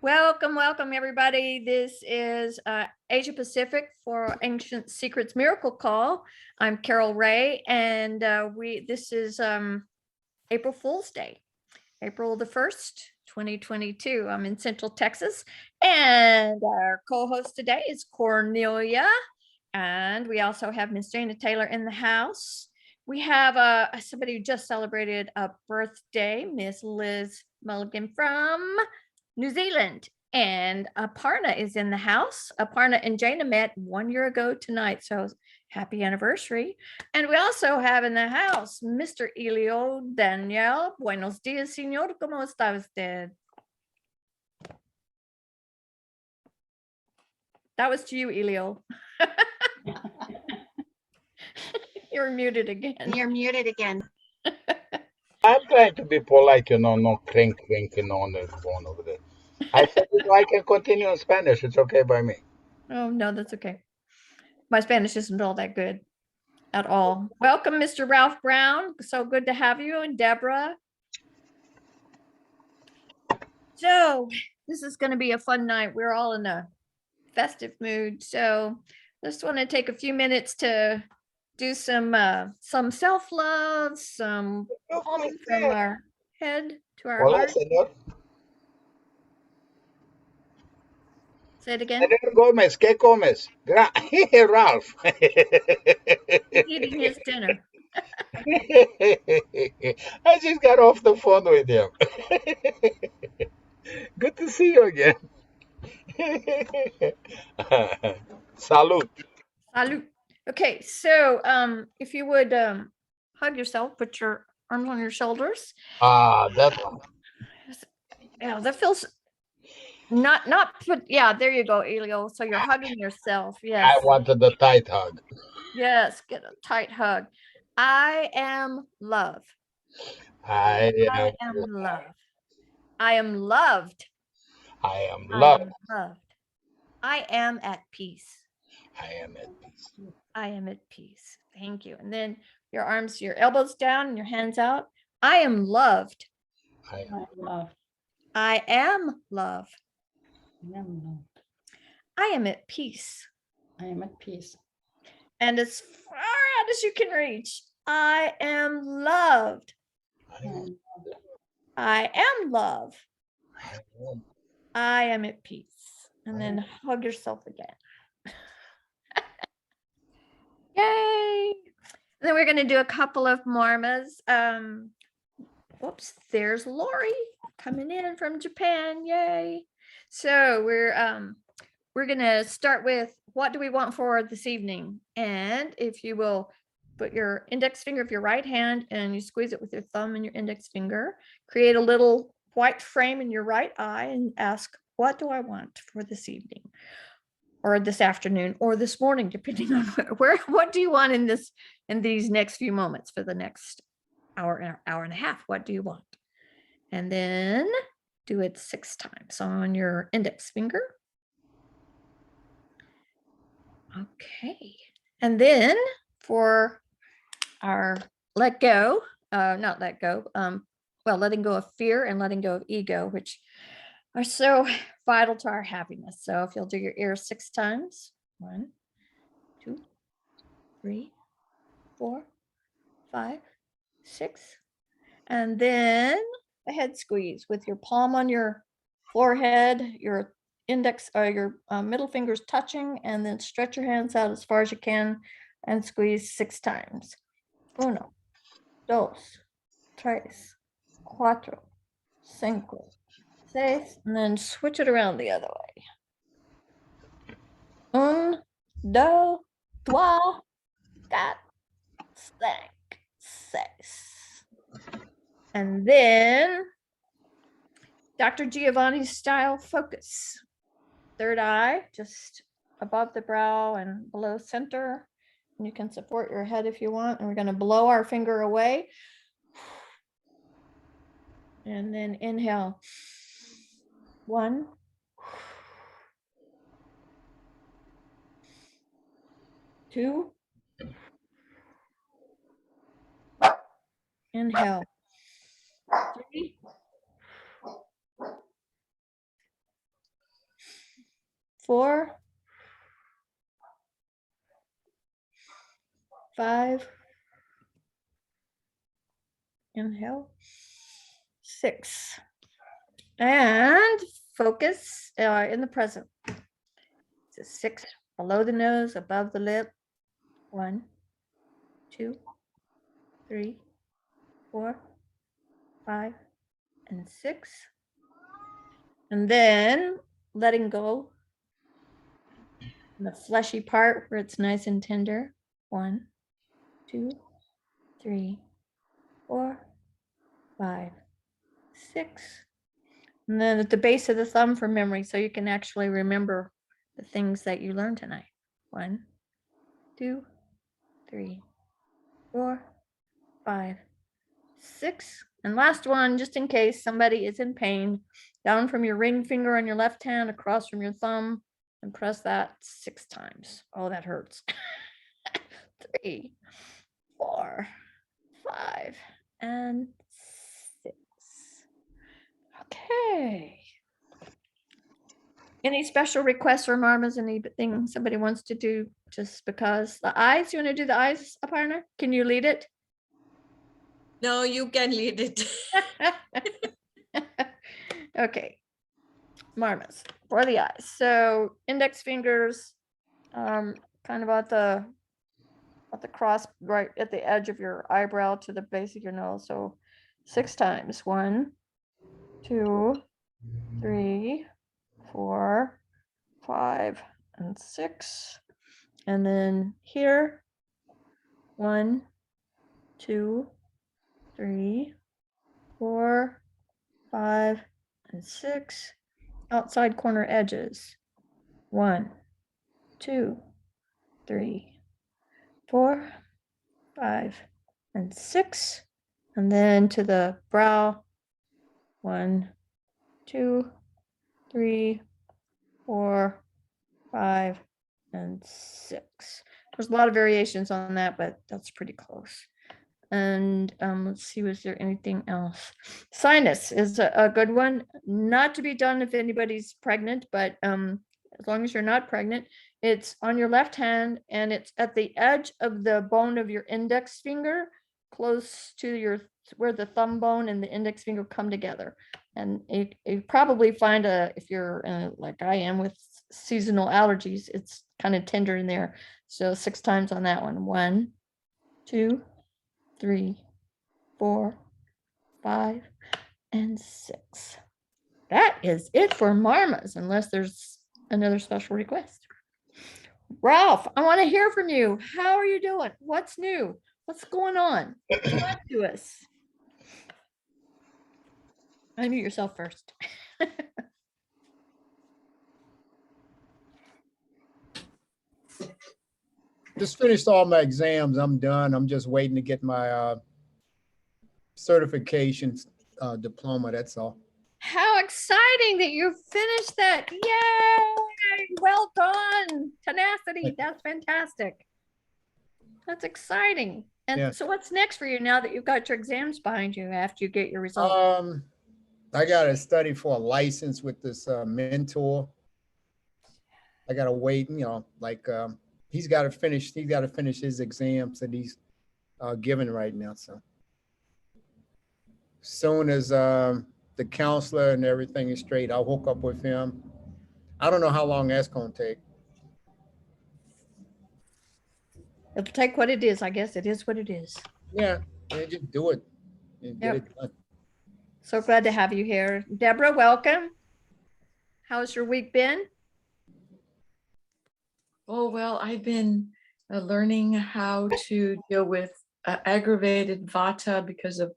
Welcome everybody. This is Asia Pacific for Ancient Secrets Miracle Call. I'm Carol Ray, and this is April Fool's Day, April the 1st, 2022. I'm in Central Texas, and our co-host today is Cornelia, and we also have Miss Jana Taylor in the house. We have somebody who just celebrated a birthday, Miss Liz Mulligan from New Zealand. And Aparna is in the house. Aparna and Jana met 1 year ago tonight. So happy anniversary. And we also have in the house Mr. Elio Daniel. Buenos dias, señor. ¿Cómo está usted? That was to you, Elio. You're muted again. You're muted again. I'm trying to be polite, no crinking on the phone over there. I said, I can continue in Spanish. It's okay by me. Oh, no, that's okay. My Spanish isn't all that good at all. Welcome, Mr. Ralph Brown. So good to have you, and Deborah. So this is going to be a fun night. We're all in a festive mood. So just want to take a few minutes to do some self-love, some calming from our head to our Hola, heart. señor. Say it again. Señor Gómez, ¿qué comes? Ralph. He's eating his dinner. I just got off the phone with him. Good to see you again. Salud. Salud. Okay, so if you would hug yourself, put your arms on your shoulders. That one. Yeah, that feels not put. Yeah, there you go, Elio. So you're hugging yourself. Yes. I wanted the tight hug. Yes, get a tight hug. I am love. I am love. I am loved. I am I loved. am loved. I am at peace. I am at peace. I am at peace. Thank you. And then your arms, your elbows down and your hands out. I am loved. I am loved. I am love. I am loved. I am at peace. I am at peace. And as far out as you can reach, I am loved. I am love. I am at peace. And then hug yourself again. Yay. And then we're going to do a couple of marmas. Whoops, there's Lori coming in from Japan. Yay. So we're going to start with what do we want for this evening? And if you will put your index finger of your right hand and you squeeze it with your thumb and your index finger, create a little white frame in your right eye and ask, what do I want for this evening? Or this afternoon, or this morning, depending on what do you want in these next few moments for the next hour and a half? What do you want? And then do it 6 times on your index finger. Okay. And then for our let go, not let go, letting go of fear and letting go of ego, which are so vital to our happiness. So if you'll do your ears 6 times, 1, 2, 3, 4, 5, 6, and then a head squeeze with your palm on your forehead, your index or your middle fingers touching, and then stretch your hands out as far as you can and squeeze 6 times. 1, 2, 3, 4, 5, 6, and then switch it around the other way. 1, 2, 3, 4, 5, 6. And then Dr. Giovanni's style focus. Third eye, just above the brow and below center. And you can support your head if you want. And we're going to blow our finger away. And then inhale. 1, 2, inhale. 3, 4, 5, inhale, 6, and focus in the present. So 6 below the nose, above the lip. 1, 2, 3, 4, 5, and 6. And then letting go the fleshy part where it's nice and tender. 1, 2, 3, 4, 5, 6. And then at the base of the thumb for memory, so you can actually remember the things that you learned tonight. 1, 2, 3, 4, 5, 6. And last one, just in case somebody is in pain, down from your ring finger on your left hand across from your thumb, and press that 6 times. Oh, that hurts. 3, 4, 5, and 6. Okay. Any special requests or marmas? Anything somebody wants to do just because? The eyes, you want to do the eyes, Aparna? Can you lead it? No, you can lead it. Okay. Marmas for the eyes. So index fingers kind of at the cross right at the edge of your eyebrow to the base of your nose. So 6 times. 1, 2, 3, 4, 5, and 6. And then here 1, 2, 3, 4, 5, and 6. Outside corner edges. 1, 2, 3, 4, 5, and 6. And then to the brow. 1, 2, 3, 4, 5, and 6. There's a lot of variations on that, but that's pretty close. And let's see, was there anything else? Sinus is a good one, not to be done if anybody's pregnant, but as long as you're not pregnant, it's on your left hand and it's at the edge of the bone of your index finger, close to your where the thumb bone and the index finger come together. And you probably find if you're like I am with seasonal allergies, it's kind of tender in there. So 6 times on that one. 1, 2, 3, 4, 5, and 6. That is it for marmas, unless there's another special request. Ralph, I want to hear from you. How are you doing? What's new? What's going on? Talk to us. Unmute yourself first. Just finished all my exams. I'm done. I'm just waiting to get my certification diploma. That's all. How exciting that you finished that. Yay! Well done. Tenacity. That's fantastic. That's exciting. And Yeah. so what's next for you now that you've got your exams behind you after you get your results? I got to study for a license with this mentor. I got to wait, like he's got to finish his exams that he's giving right now. So soon as the counselor and everything is straight, I'll hook up with him. I don't know how long that's going to take. It'll take what it is. I guess it is what it is. Yeah, just do it and get Yep. it done. So glad to have you here. Deborah, welcome. How's your week been? Oh, well, I've been learning how to deal with aggravated vata because of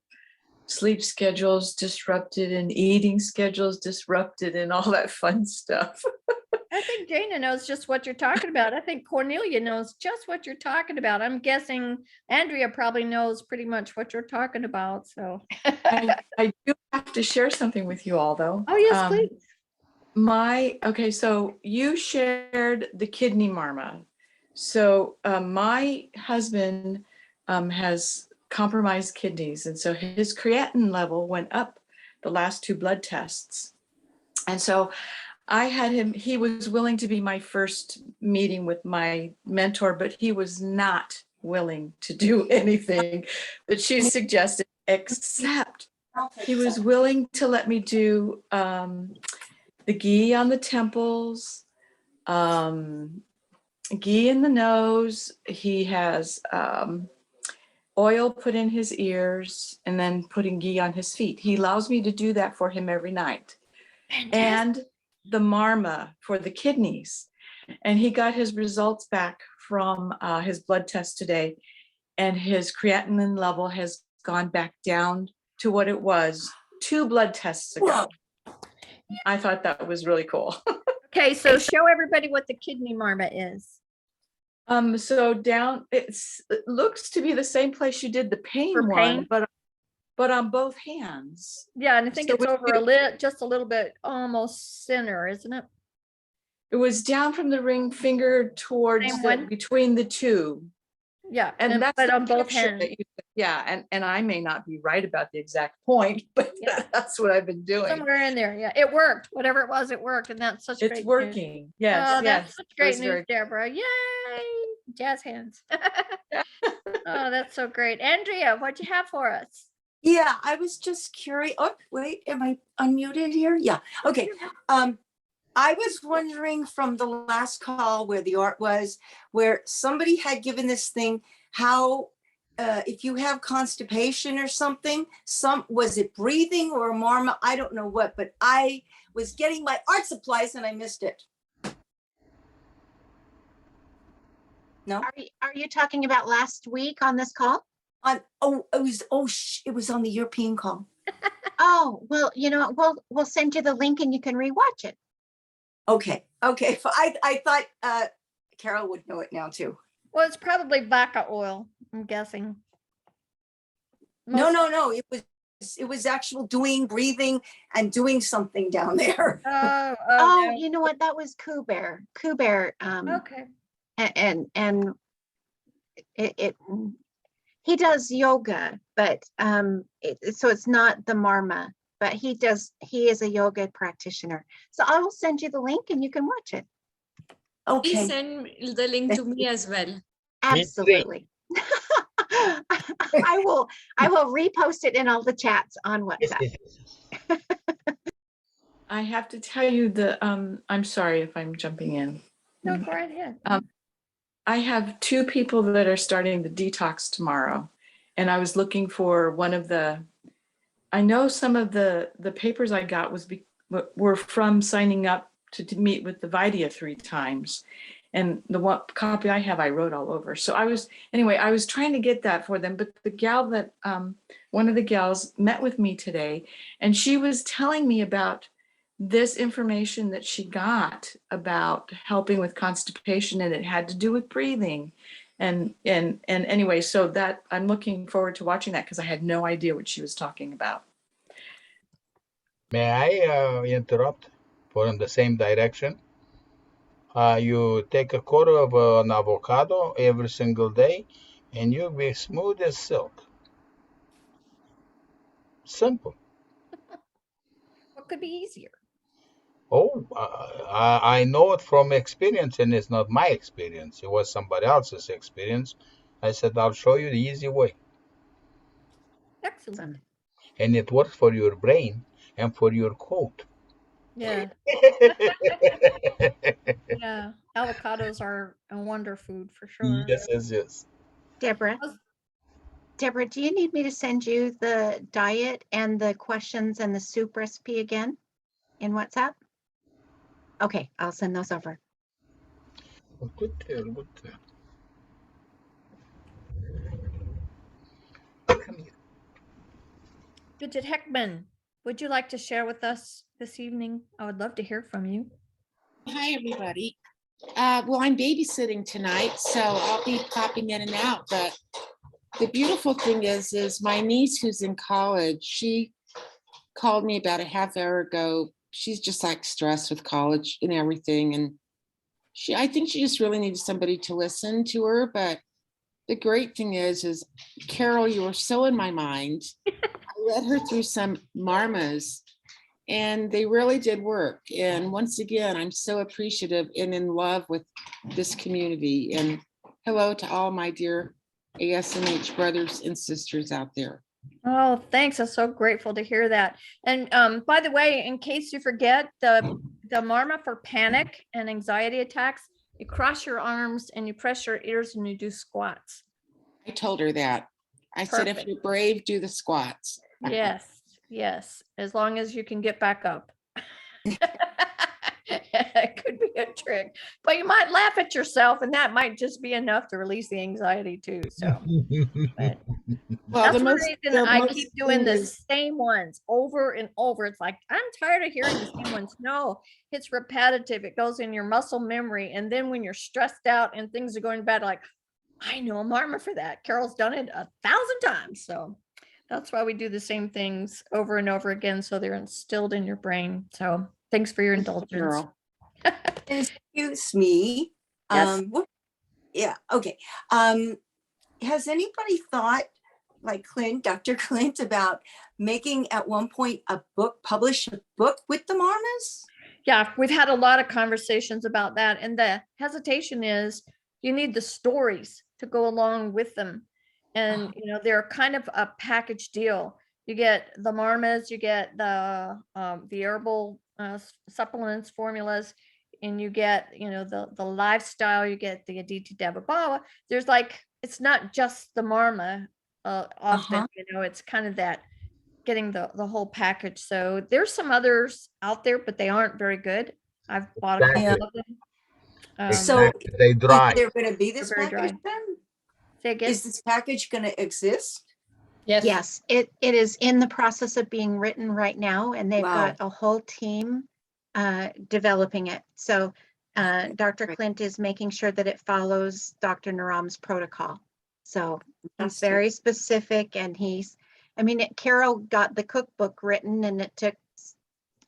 sleep schedules disrupted and eating schedules disrupted and all that fun stuff. I think Dana knows just what you're talking about. I think Cornelia knows just what you're talking about. I'm guessing Andrea probably knows pretty much what you're talking about. So I do have to share something with you all, though. oh, yes, please. Okay, so you shared the kidney marma. So my husband has compromised kidneys, and so his creatinine level went up the last 2 blood tests. And so I had him, he was willing to be my first meeting with my mentor, but he was not willing to do anything that she suggested, except he was willing to let me do the ghee on the temples, ghee in the nose. He has oil put in his ears and then putting ghee on his feet. He allows me to do that for him every night. And the marma for the kidneys. And he got his results back from his blood test today. And his creatinine level has gone back down to what it was 2 blood tests ago. I thought that was really cool. Okay, so show everybody what the kidney marma is. So down, it looks to be the same place you did the pain For one, pain? but on both hands. Yeah, and I think So it's we over just a little bit, almost center, isn't it? It was down from the ring finger towards Same one? between the 2. Yeah, And that's but the on both picture hands. that yeah, and I may not be right about the exact point, but Yeah. that's what I've been doing. Somewhere in there, yeah, it worked. Whatever it was, it worked, and that's such great It's news. working. Yes, Oh, yes. that's such great was news, very- Deborah. Yay! Jazz hands. Oh, that's so great. Andrea, what'd you have for us? Yeah, I was just curious. Oh, wait, am I unmuted here? Yeah, okay. I was wondering from the last call where the art was, where somebody had given this thing, how if you have constipation or something, was it breathing or marma? I don't know what, but I was getting my art supplies and I missed it. No? Are you talking about last week on this call? It was on the European call. Oh, well, you know, we'll send you the link and you can rewatch it. Okay. I thought Carol would know it now too. Well, it's probably vaca oil, I'm guessing. No. It was actual doing breathing and doing something down there. Oh, Oh, no. you know what? That was Kuber. Kuber, Okay. and he does yoga, but so it's not the marma, but he is a yoga practitioner. So I will send you the link and you can watch it. Okay. Please send the link to me as well. Absolutely. I will repost it in all the chats on WhatsApp. I have to tell you I'm sorry if I'm jumping in. No, go right ahead. I have 2 people that are starting the detox tomorrow. And I was looking for I know some of the papers I got were from signing up to meet with the Vidia 3 times. And the one copy I have, I wrote all over. So I was trying to get that for them. But the gal that, one of the gals met with me today, and she was telling me about this information that she got about helping with constipation, and it had to do with breathing. And anyway, so that I'm looking forward to watching that because I had no idea what she was talking about. May I interrupt in the same direction? You take a quarter of an avocado every single day and you'll be smooth as silk. Simple. What could be easier? Oh, I know it from experience, and it's not my experience. It was somebody else's experience. I said, I'll show you the easy way. Excellent. And it works for your brain and for your coat. Yeah. Yeah. Avocados are a wonder food for sure. Yes. Deborah, do you need me to send you the diet and the questions and the soup recipe again in WhatsApp? Okay, I'll send those over. Good. Come here. Bridget Heckman, would you like to share with us this evening? I would love to hear from you. Hi, everybody. Well, I'm babysitting tonight, so I'll be popping in and out. But the beautiful thing is my niece who's in college, she called me about a half hour ago. She's just like stressed with college and everything. And I think she just really needed somebody to listen to her. But the great thing is Carol, you were so in my mind. I led her through some marmas and they really did work. And once again, I'm so appreciative and in love with this community. And hello to all my dear ASMH brothers and sisters out there. Oh, thanks. I'm so grateful to hear that. And by the way, in case you forget, the marma for panic and anxiety attacks, you cross your arms and you press your ears and you do squats. I told her that. I said, if Perfect. you're brave, do the squats. Yes, yes, as long as you can get back up. It could be a trick, but you might laugh at yourself and that might just be enough to release the anxiety too. So but Well, that's the the most, reason the I most keep doing thing the is- same ones over and over. It's like, I'm tired of hearing the same ones. No, it's repetitive. It goes in your muscle memory. And then when you're stressed out and things are going bad, like, I know a marma for that. Carol's done it 1,000 times. So that's why we do the same things over and over again. So they're instilled in your brain. So thanks for your indulgence. Girl. Excuse me. Yes. Yeah, okay. Has anybody thought, like Clint, Dr. Clint, about making at one point publish a book with the marmas? Yeah, we've had a lot of conversations about that. And the hesitation is you need the stories to go along with them. And, they're kind of a package deal. You get the marmas, you get the herbal supplements, formulas, and you get, the lifestyle, you get the Aditi Devabhava. There's like, it's not just the marma often, it's kind of that getting the whole package. So there's some others out there, but they aren't very good. I've bought a couple Exactly. of them. So They dry. is there going to be this They're very package dry. then? Say again? Is this package going to exist? Yes. Yes, it is in the process of being written right now, and they've Wow. got a whole team developing it. So Dr. Great. Clint is making sure that it follows Dr. Naram's protocol. So he's Fantastic. very specific, and Carol got the cookbook written, and it took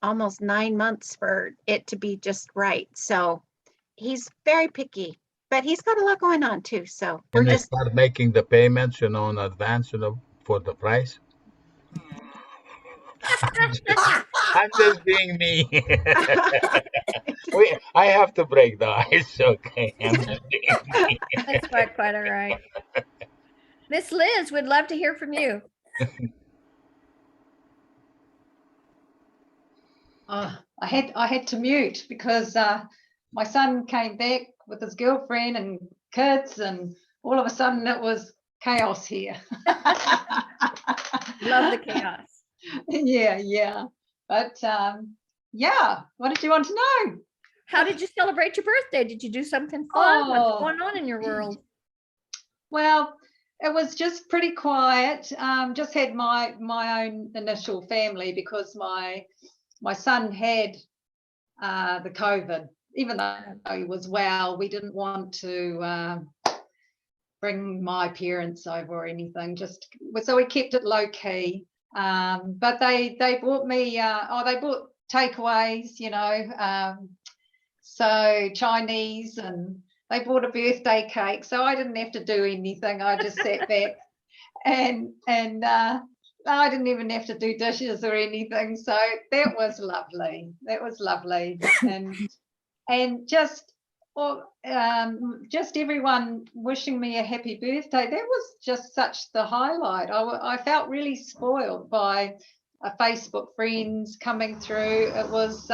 almost 9 months for it to be just right. So he's very picky, but he's got a lot going on too. So we're Can they just start making the payments, in advance, for the price? I'm just being me. I have to break the ice, okay? I'm just being me. That's quite all right. Miss Liz, would love to hear from you. I had to mute because my son came back with his girlfriend and kids, and all of a sudden it was chaos here. Love the chaos. Yeah. But yeah, what did you want to know? How did you celebrate your birthday? Did you do something fun? Oh. What's going on in your world? Well, it was just pretty quiet. Just had my own initial family because my son had the COVID. Even though he was well, we didn't want to bring my parents over or anything. So we kept it low key. But they bought me. They bought takeaways, so Chinese, and they bought a birthday cake. So I didn't have to do anything. I just sat back and I didn't even have to do dishes or anything. So that was lovely. And just everyone wishing me a happy birthday. That was just such the highlight. I felt really spoiled by Facebook friends coming through. It was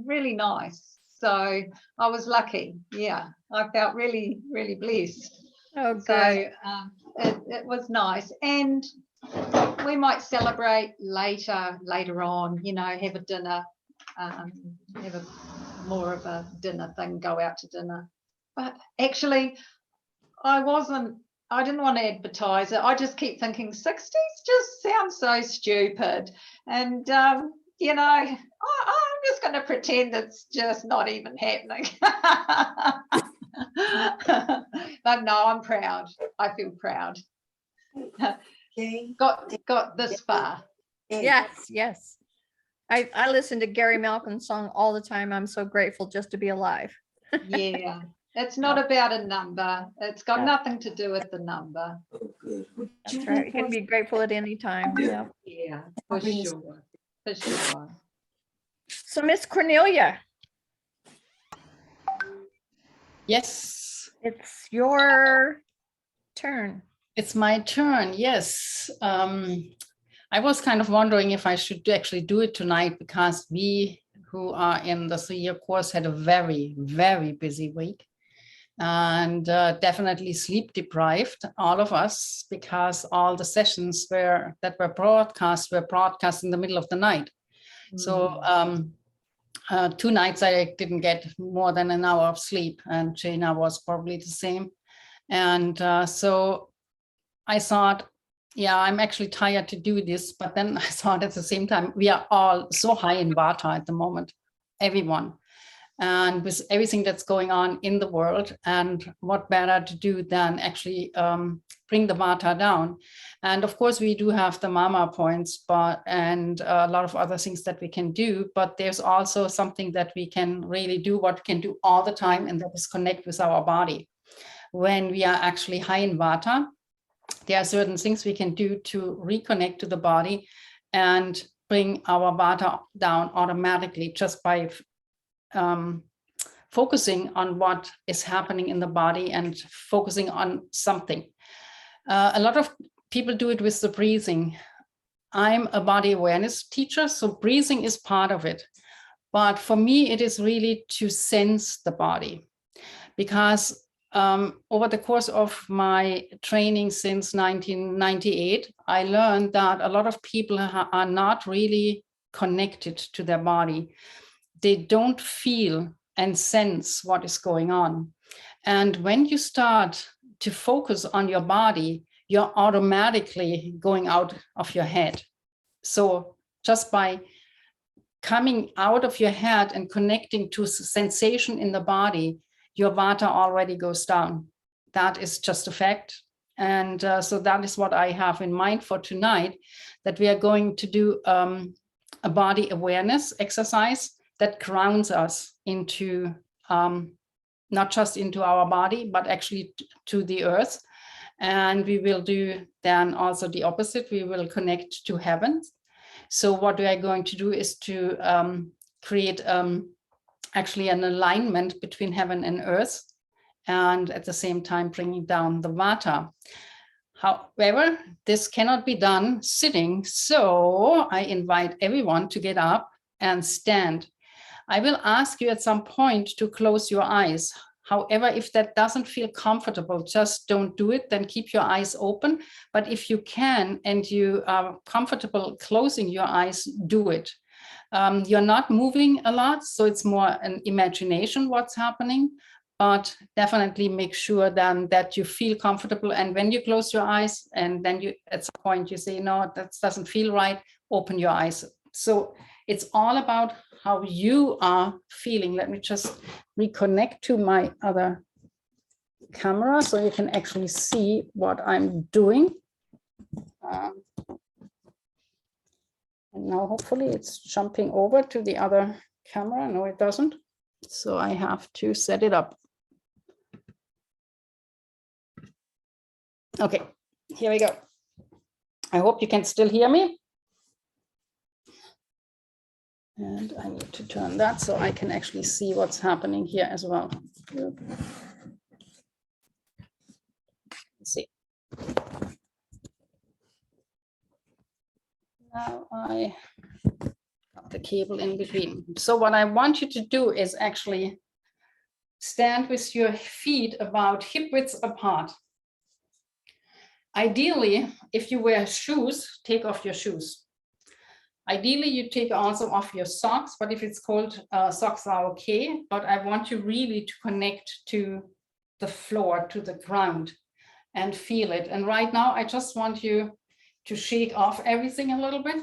really nice. So I was lucky. Yeah, I felt really, really blessed. Oh, good. So it was nice. And we might celebrate later on, have a dinner, have more of a dinner thing, go out to dinner. But actually, I didn't want to advertise it. I just keep thinking 60s just sounds so stupid. And, I'm just going to pretend it's just not even happening. But no, I'm proud. I feel proud. Okay. Got this far. Yes. I listen to Gary Malcolm's song all the time. I'm so grateful just to be alive. Yeah. It's not about a number. It's got nothing to do with the number. Oh, good. That's right. You can be grateful at any time. Yeah. Yeah, for sure. So Miss Cornelia, Yes, it's your turn. it's my turn. Yes. I was kind of wondering if I should actually do it tonight because we who are in the 3-year course had a very, very busy week and definitely sleep deprived, all of us, because all the sessions that were broadcast in the middle of the night. So 2 nights I didn't get more than an hour of sleep, and Jana was probably the same. And so I thought, yeah, I'm actually tired to do this. But then I thought at the same time, we are all so high in Vata at the moment, everyone. And with everything that's going on in the world, and what better to do than actually bring the Vata down. And of course, we do have the Mama points, and a lot of other things that we can do. But there's also something that we can really do, what we can do all the time, and that is connect with our body. When we are actually high in Vata, there are certain things we can do to reconnect to the body and bring our Vata down automatically just by focusing on what is happening in the body and focusing on something. A lot of people do it with the breathing. I'm a body awareness teacher, so breathing is part of it. But for me, it is really to sense the body, because over the course of my training since 1998, I learned that a lot of people are not really connected to their body. They don't feel and sense what is going on. And when you start to focus on your body, you're automatically going out of your head. So just by coming out of your head and connecting to sensation in the body, your Vata already goes down. That is just a fact. And so that is what I have in mind for tonight, that we are going to do a body awareness exercise that grounds us into, not just into our body, but actually to the earth. And we will do then also the opposite. We will connect to heaven. So what we are going to do is to create actually an alignment between heaven and earth, and at the same time bringing down the Vata. However, this cannot be done sitting, so I invite everyone to get up and stand. I will ask you at some point to close your eyes. However, if that doesn't feel comfortable, just don't do it, then keep your eyes open. But if you can and you are comfortable closing your eyes, do it. You're not moving a lot, so it's more an imagination what's happening, but definitely make sure then that you feel comfortable. And when you close your eyes and then you at some point you say, no, that doesn't feel right, open your eyes. So it's all about how you are feeling. Let me just reconnect to my other camera so you can actually see what I'm doing. And now hopefully it's jumping over to the other camera. No, it doesn't. So I have to set it up. Okay, here we go. I hope you can still hear me. And I need to turn that so I can actually see what's happening here as well. Let's see. Now I have the cable in between. So what I want you to do is actually stand with your feet about hip width apart. Ideally, if you wear shoes, take off your shoes. Ideally, you take also off your socks, but if it's cold, socks are okay. But I want you really to connect to the floor, to the ground, and feel it. And right now, I just want you to shake off everything a little bit.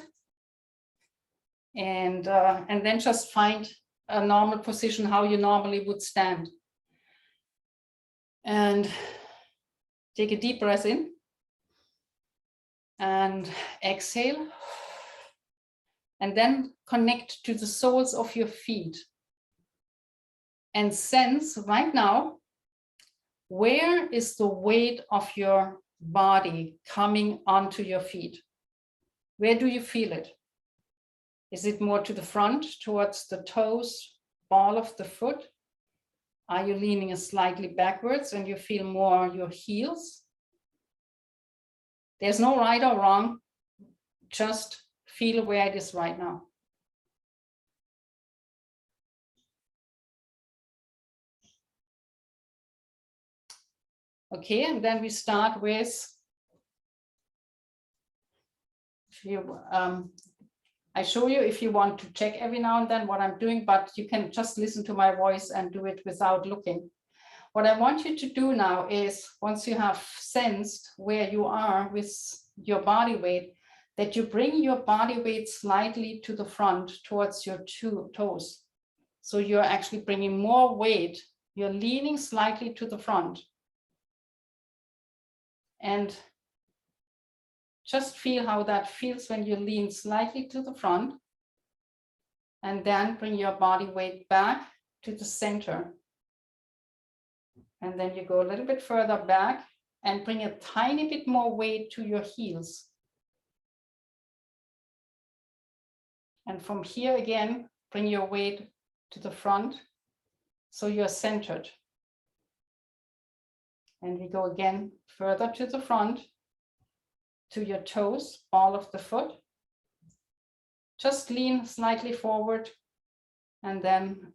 And then just find a normal position, how you normally would stand. And take a deep breath in. And exhale. And then connect to the soles of your feet. And sense right now, where is the weight of your body coming onto your feet? Where do you feel it? Is it more to the front, towards the toes, ball of the foot? Are you leaning slightly backwards and you feel more your heels? There's no right or wrong. Just feel where it is right now. Okay, and then we start with, I show you if you want to check every now and then what I'm doing, but you can just listen to my voice and do it without looking. What I want you to do now is, once you have sensed where you are with your body weight, that you bring your body weight slightly to the front towards your two toes. So you're actually bringing more weight. You're leaning slightly to the front. And just feel how that feels when you lean slightly to the front. And then bring your body weight back to the center. And then you go a little bit further back and bring a tiny bit more weight to your heels. And from here again, bring your weight to the front so you're centered. And we go again further to the front, to your toes, ball of the foot. Just lean slightly forward and then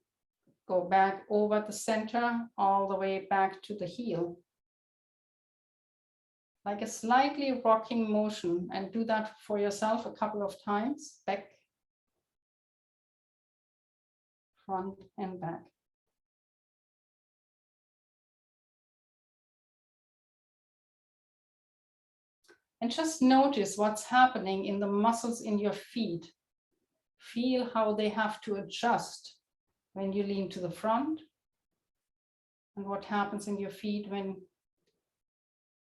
go back over the center, all the way back to the heel. Like a slightly rocking motion, and do that for yourself a couple of times, back, front and back. And just notice what's happening in the muscles in your feet. Feel how they have to adjust when you lean to the front, and what happens in your feet when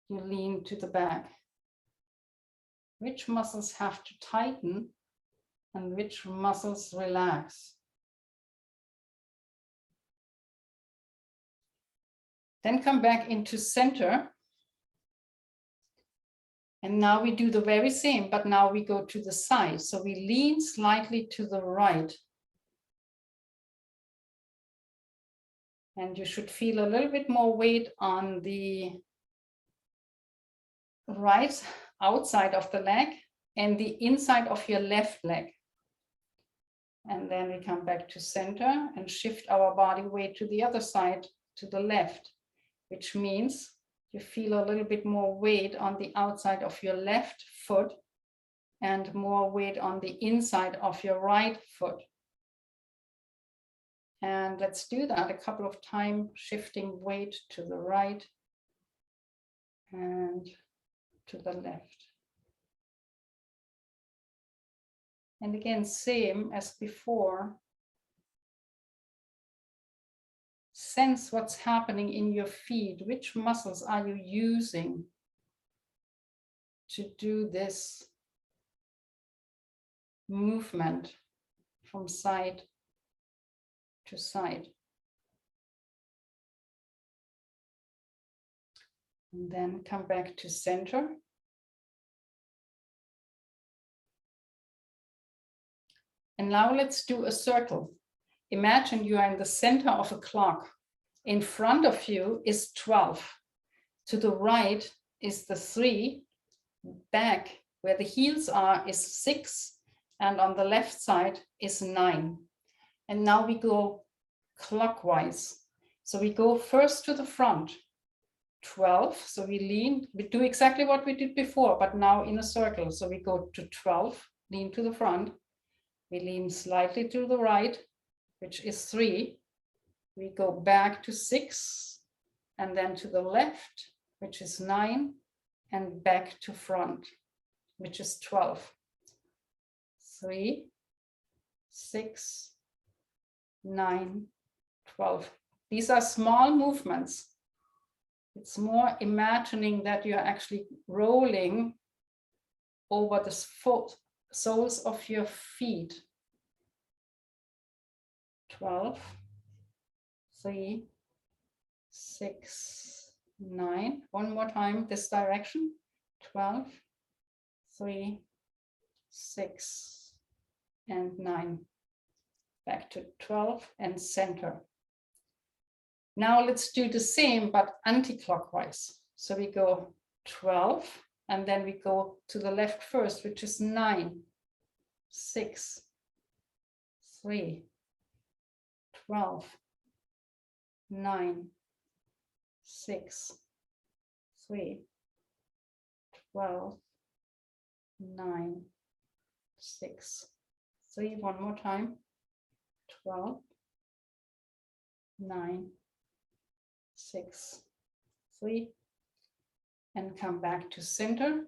you lean to the back. Which muscles have to tighten and which muscles relax. Then come back into center. And now we do the very same, but now we go to the side. So we lean slightly to the right. And you should feel a little bit more weight on the right outside of the leg and the inside of your left leg. And then we come back to center and shift our body weight to the other side, to the left, which means you feel a little bit more weight on the outside of your left foot and more weight on the inside of your right foot. And let's do that a couple of times, shifting weight to the right and to the left. And again, same as before. Sense what's happening in your feet. Which muscles are you using to do this movement from side to side? And then come back to center. And now let's do a circle. Imagine you are in the center of a clock. In front of you is 12. To the right is the 3. Back where the heels are is 6. And on the left side is 9. And now we go clockwise. So we go first to the front, 12. So we lean, we do exactly what we did before, but now in a circle. So we go to 12, lean to the front. We lean slightly to the right, which is 3. We go back to 6, and then to the left, which is 9, and back to front, which is 12. 3, 6, 9, 12. These are small movements. It's more imagining that you're actually rolling over the soles of your feet. 12, 3, 6, 9. One more time, this direction. 12, 3, 6, and 9. Back to 12 and center. Now let's do the same, but anti-clockwise. So we go 12, and then we go to the left first, which is 9, 6, 3, 12, 9, 6, 3, 12, 9, 6, 3. One more time. 12, 9, 6, 3, and come back to center.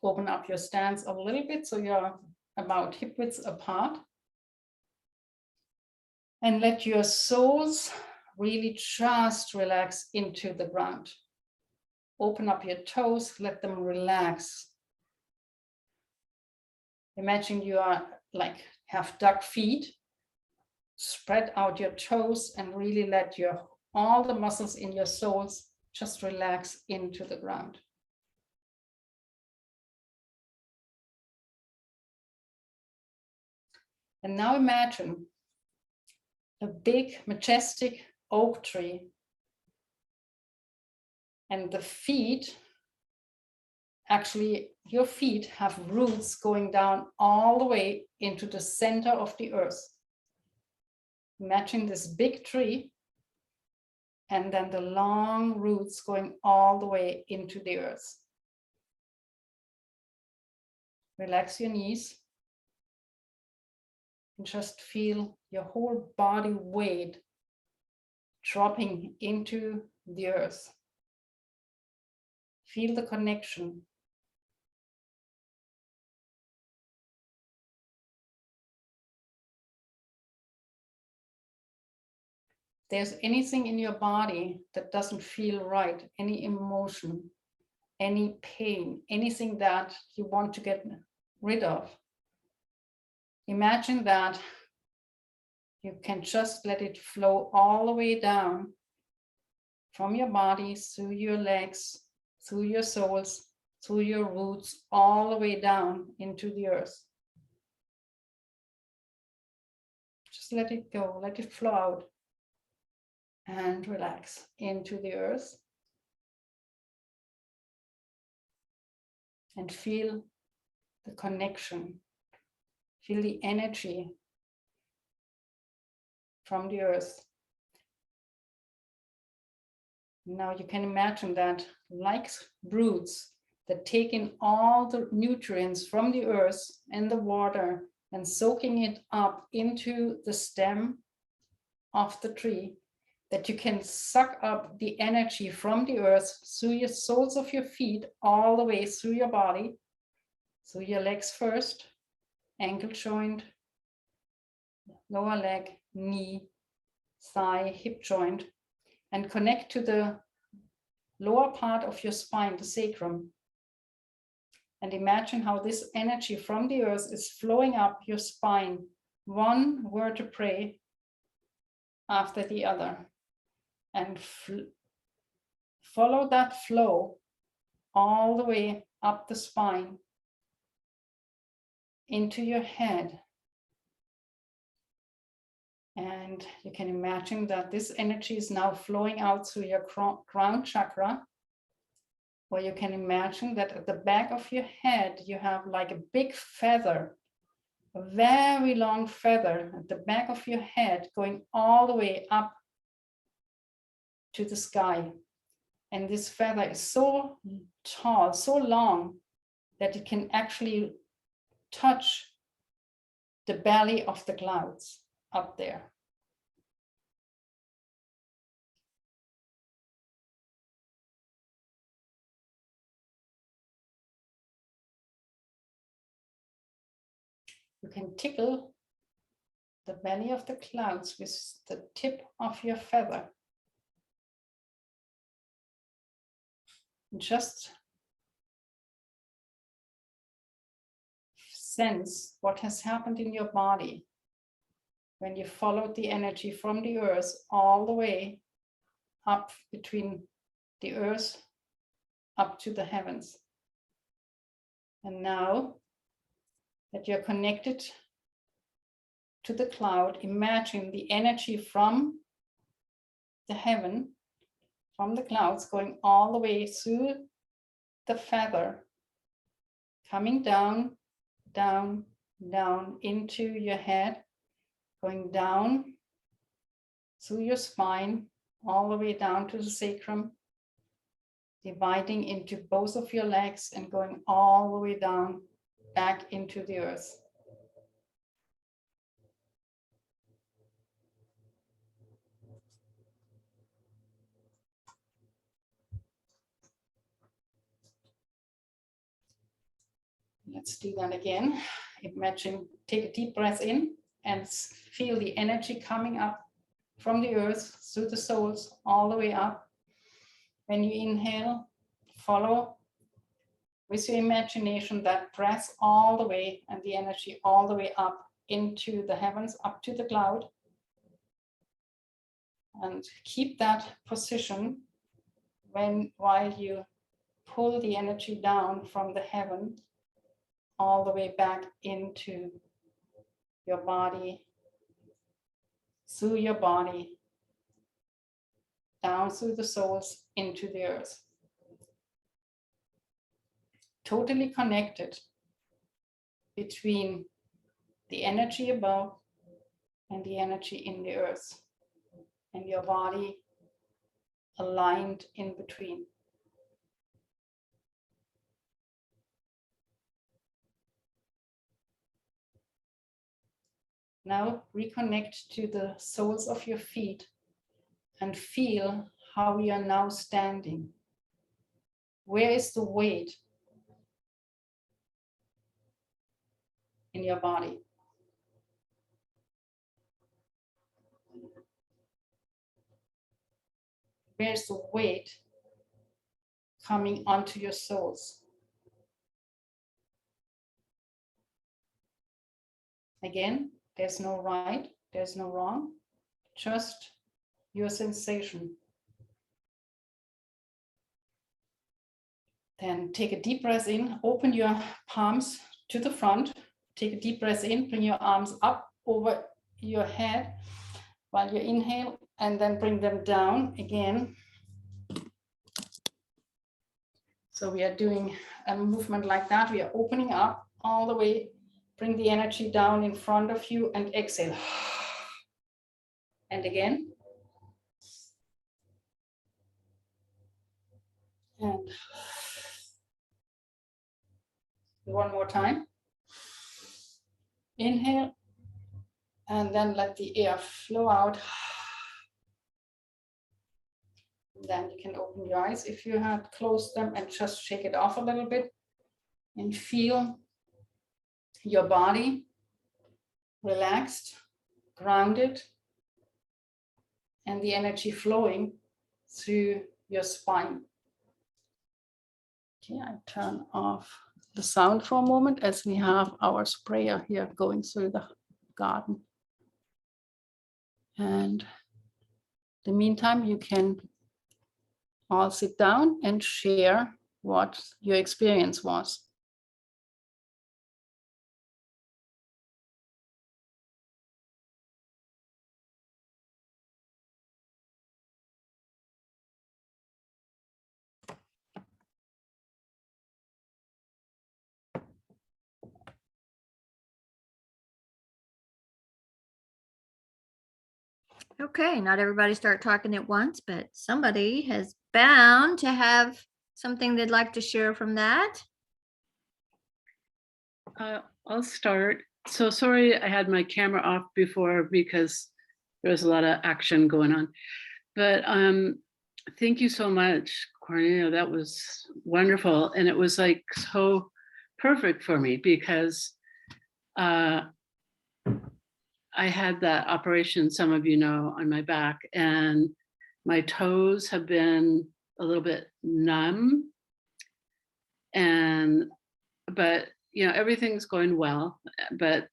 Open up your stance a little bit so you're about hip width apart. And let your soles really just relax into the ground. Open up your toes, let them relax. Imagine you are like have dug feet. Spread out your toes and really let all the muscles in your soles just relax into the ground. And now imagine a big, majestic oak tree. And the feet, actually, your feet have roots going down all the way into the center of the earth. Imagine this big tree and then the long roots going all the way into the earth. Relax your knees and just feel your whole body weight dropping into the earth. Feel the connection. There's anything in your body that doesn't feel right, any emotion, any pain, anything that you want to get rid of, imagine that you can just let it flow all the way down from your body, through your legs, through your soles, through your roots, all the way down into the earth. Just let it go, let it flow out. And relax into the earth. And feel the connection. Feel the energy from the earth. Now you can imagine that, like roots that take in all the nutrients from the earth and the water and soaking it up into the stem of the tree, that you can suck up the energy from the earth through your soles of your feet, all the way through your body, through your legs first, ankle joint, lower leg, knee, thigh, hip joint, and connect to the lower part of your spine, the sacrum. And imagine how this energy from the earth is flowing up your spine, one vertebrae after the other. And follow that flow all the way up the spine into your head. And you can imagine that this energy is now flowing out through your crown chakra, or you can imagine that at the back of your head, you have like a big feather, a very long feather at the back of your head going all the way up to the sky. And this feather is so tall, so long, that it can actually touch the belly of the clouds up there. You can tickle the belly of the clouds with the tip of your feather. And just sense what has happened in your body when you followed the energy from the earth all the way up between the earth up to the heavens. And now that you're connected to the cloud, imagine the energy from the heaven, from the clouds, going all the way through the feather, coming down, down, down into your head, going down through your spine, all the way down to the sacrum, dividing into both of your legs and going all the way down back into the earth. Let's do that again. Imagine, take a deep breath in and feel the energy coming up from the earth through the soles all the way up. When you inhale, follow with your imagination that breath all the way and the energy all the way up into the heavens, up to the cloud. And keep that position while you pull the energy down from the heaven all the way back into your body, through your body, down through the soles into the earth. Totally connected between the energy above and the energy in the earth, and your body aligned in between. Now reconnect to the soles of your feet and feel how you are now standing. Where is the weight in your body? Where's the weight coming onto your soles? Again, there's no right, there's no wrong, just your sensation. Then take a deep breath in, open your palms to the front, take a deep breath in, bring your arms up over your head while you inhale, and then bring them down again. So we are doing a movement like that. We are opening up all the way, bring the energy down in front of you and exhale. And again. And one more time. Inhale, and then let the air flow out. Then you can open your eyes if you had closed them and just shake it off a little bit and feel your body relaxed, grounded, and the energy flowing through your spine. Okay, I turn off the sound for a moment as we have our sprayer here going through the garden. And in the meantime, you can all sit down and share what your experience was. Okay, not everybody start talking at once, but somebody has bound to have something they'd like to share from that. I'll start. So sorry I had my camera off before because there was a lot of action going on. But thank you so much, Cornelia. That was wonderful. And it was like so perfect for me because I had that operation, some of you know, on my back, and my toes have been a little bit numb. But you know, everything's going well. But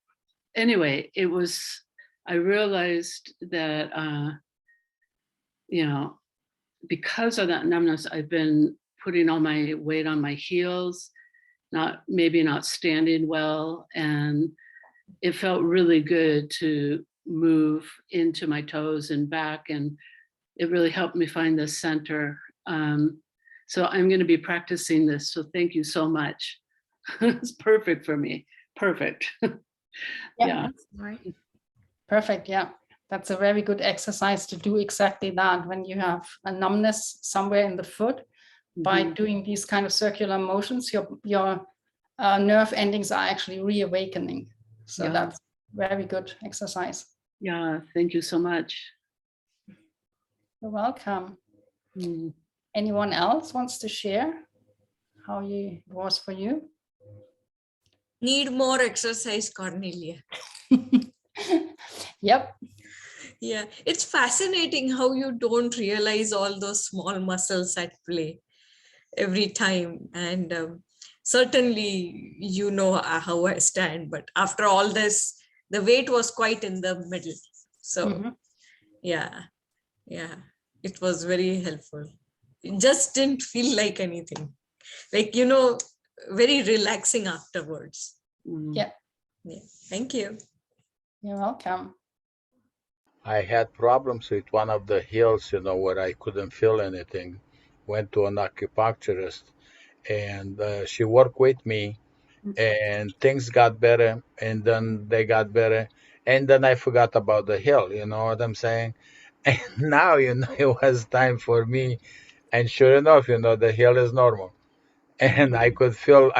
anyway, I realized that, you know, because of that numbness, I've been putting all my weight on my heels, maybe not standing well. And it felt really good to move into my toes and back, and it really helped me find the center. So I'm going to be practicing this. So thank you so much. It's perfect for me. Perfect. Yeah. Right. Perfect. Yeah. That's a very good exercise to do exactly that when you have a numbness somewhere in the foot. By Mhm. doing these kind of circular motions, your nerve endings are actually reawakening. So Yeah. that's very good exercise. Yeah. Thank you so much. You're welcome. Mm. Anyone else wants to share how it was for you? Need more exercise, Cornelia. Yep. Yeah, it's fascinating how you don't realize all those small muscles at play every time. And certainly, you know how I stand. But after all this, the weight was quite in the middle. So, Mhm. yeah, it was very helpful. It just didn't feel like anything. Like, very relaxing afterwards. Mm. Yeah. Yeah, thank you. You're welcome. I had problems with one of the hills, where I couldn't feel anything. Went to an acupuncturist, and she worked with me, and things got better, and then they got better, and then I forgot about the hill. You know what I'm saying? And now, it was time for me, and sure enough, the hill is normal. And I could feel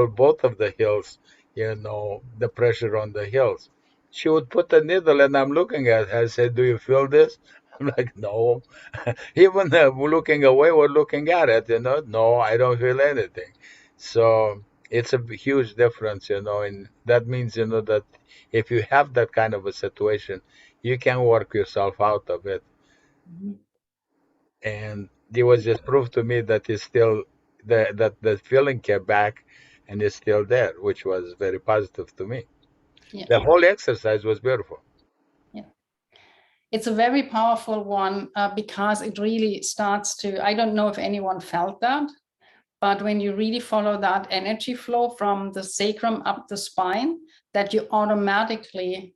both of the hills, the pressure on the hills. She would put a needle, and I'm looking at her. I said, "Do you feel this?" I'm like, "No." Even looking away, we're looking at it. No, I don't feel anything. So it's a huge difference, and that means, that if you have that kind of a situation, you can work yourself out of it. Mhm. And it was just proof to me that it's still that the feeling came back, and it's still there, which was very positive to me. Yeah. The whole exercise was beautiful. Yeah. It's a very powerful one because it really starts to, I don't know if anyone felt that, but when you really follow that energy flow from the sacrum up the spine, that you automatically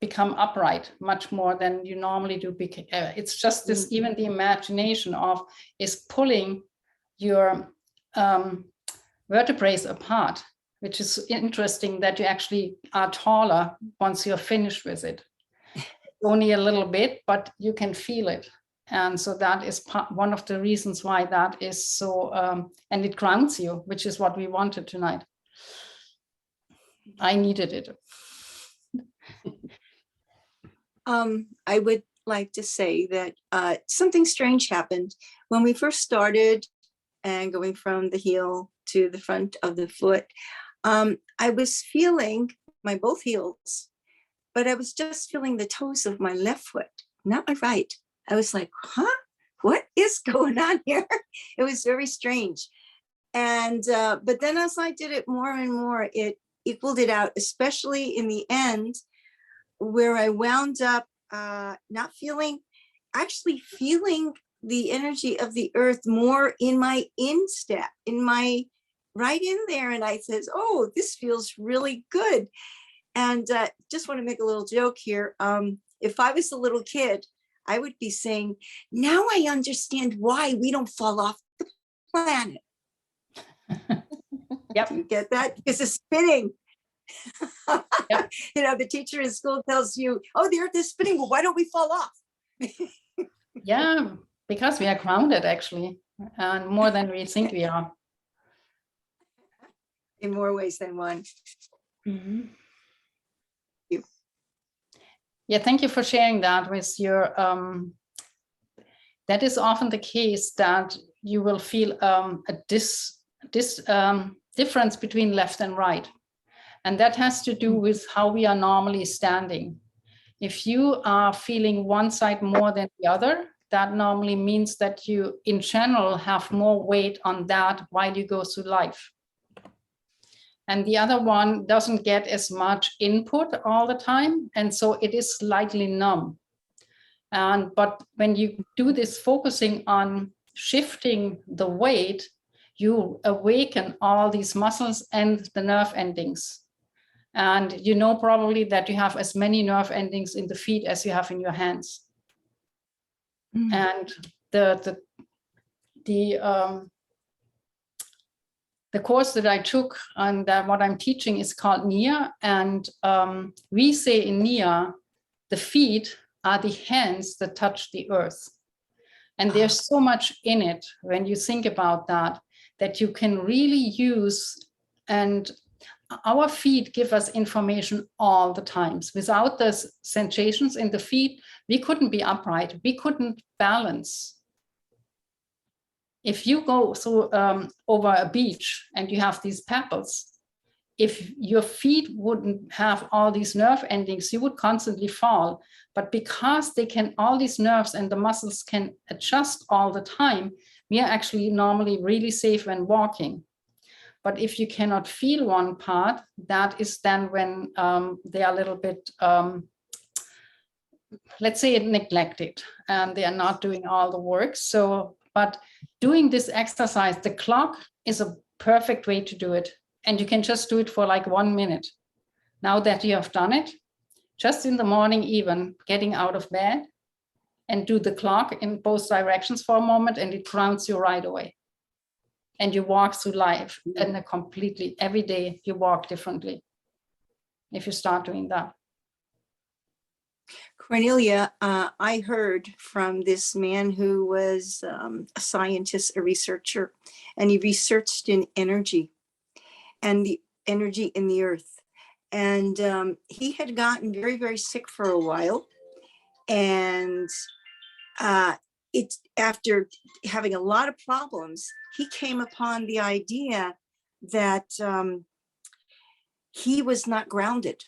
become upright much more than you normally do. It's just this, even the imagination of is pulling your vertebrae apart, which is interesting that you actually are taller once you're finished with it. Only a little bit, but you can feel it. And so that is one of the reasons why that is so, and it grounds you, which is what we wanted tonight. I needed it. I would like to say that something strange happened when we first started and going from the heel to the front of the foot. I was feeling my both heels, but I was just feeling the toes of my left foot, not my right. I was like, huh? What is going on here? It was very strange. And, but then as I did it more and more, it equaled it out, especially in the end, where I wound up not feeling, actually feeling the energy of the earth more in my instep, in my right in there. And I says, oh, this feels really good. And just want to make a little joke here. If I was a little kid, I would be saying, now I understand why we don't fall off the planet. Yep. You get that? Because it's spinning. Yep. The teacher in school tells you, oh, the earth is spinning. Well, why don't we fall off? Yeah, because we are grounded actually, and more than we think we are. In more ways than one. Mm-hmm. Yeah, thank you for sharing that with your, that is often the case that you will feel a difference between left and right. And that has to do with how we are normally standing. If you are feeling one side more than the other, that normally means that you in general have more weight on that while you go through life. And the other one doesn't get as much input all the time. And so it is slightly numb. But when you do this focusing on shifting the weight, you awaken all these muscles and the nerve endings. And you know probably that you have as many nerve endings in the feet as you have in your hands. And the course that I took and what I'm teaching is called NIA. And we say in NIA, the feet are the hands that touch the earth. And there's so much in it when you think about that, that you can really use. And our feet give us information all the times. Without the sensations in the feet, we couldn't be upright. We couldn't balance. If you go through over a beach and you have these pebbles, if your feet wouldn't have all these nerve endings, you would constantly fall. But because they can, all these nerves and the muscles can adjust all the time, we are actually normally really safe when walking. But if you cannot feel one part, that is then when they are a little bit, let's say, neglected and they are not doing all the work. So, but doing this exercise, the clock is a perfect way to do it. And you can just do it for like 1 minute. Now that you have done it, just in the morning, even getting out of bed and do the clock in both directions for a moment, and it grounds you right away. And you walk through life and completely every day you walk differently if you start doing that. Cornelia, I heard from this man who was a scientist, a researcher, and he researched in energy and the energy in the earth. And he had gotten very, very sick for a while. And it's after having a lot of problems, he came upon the idea that he was not grounded.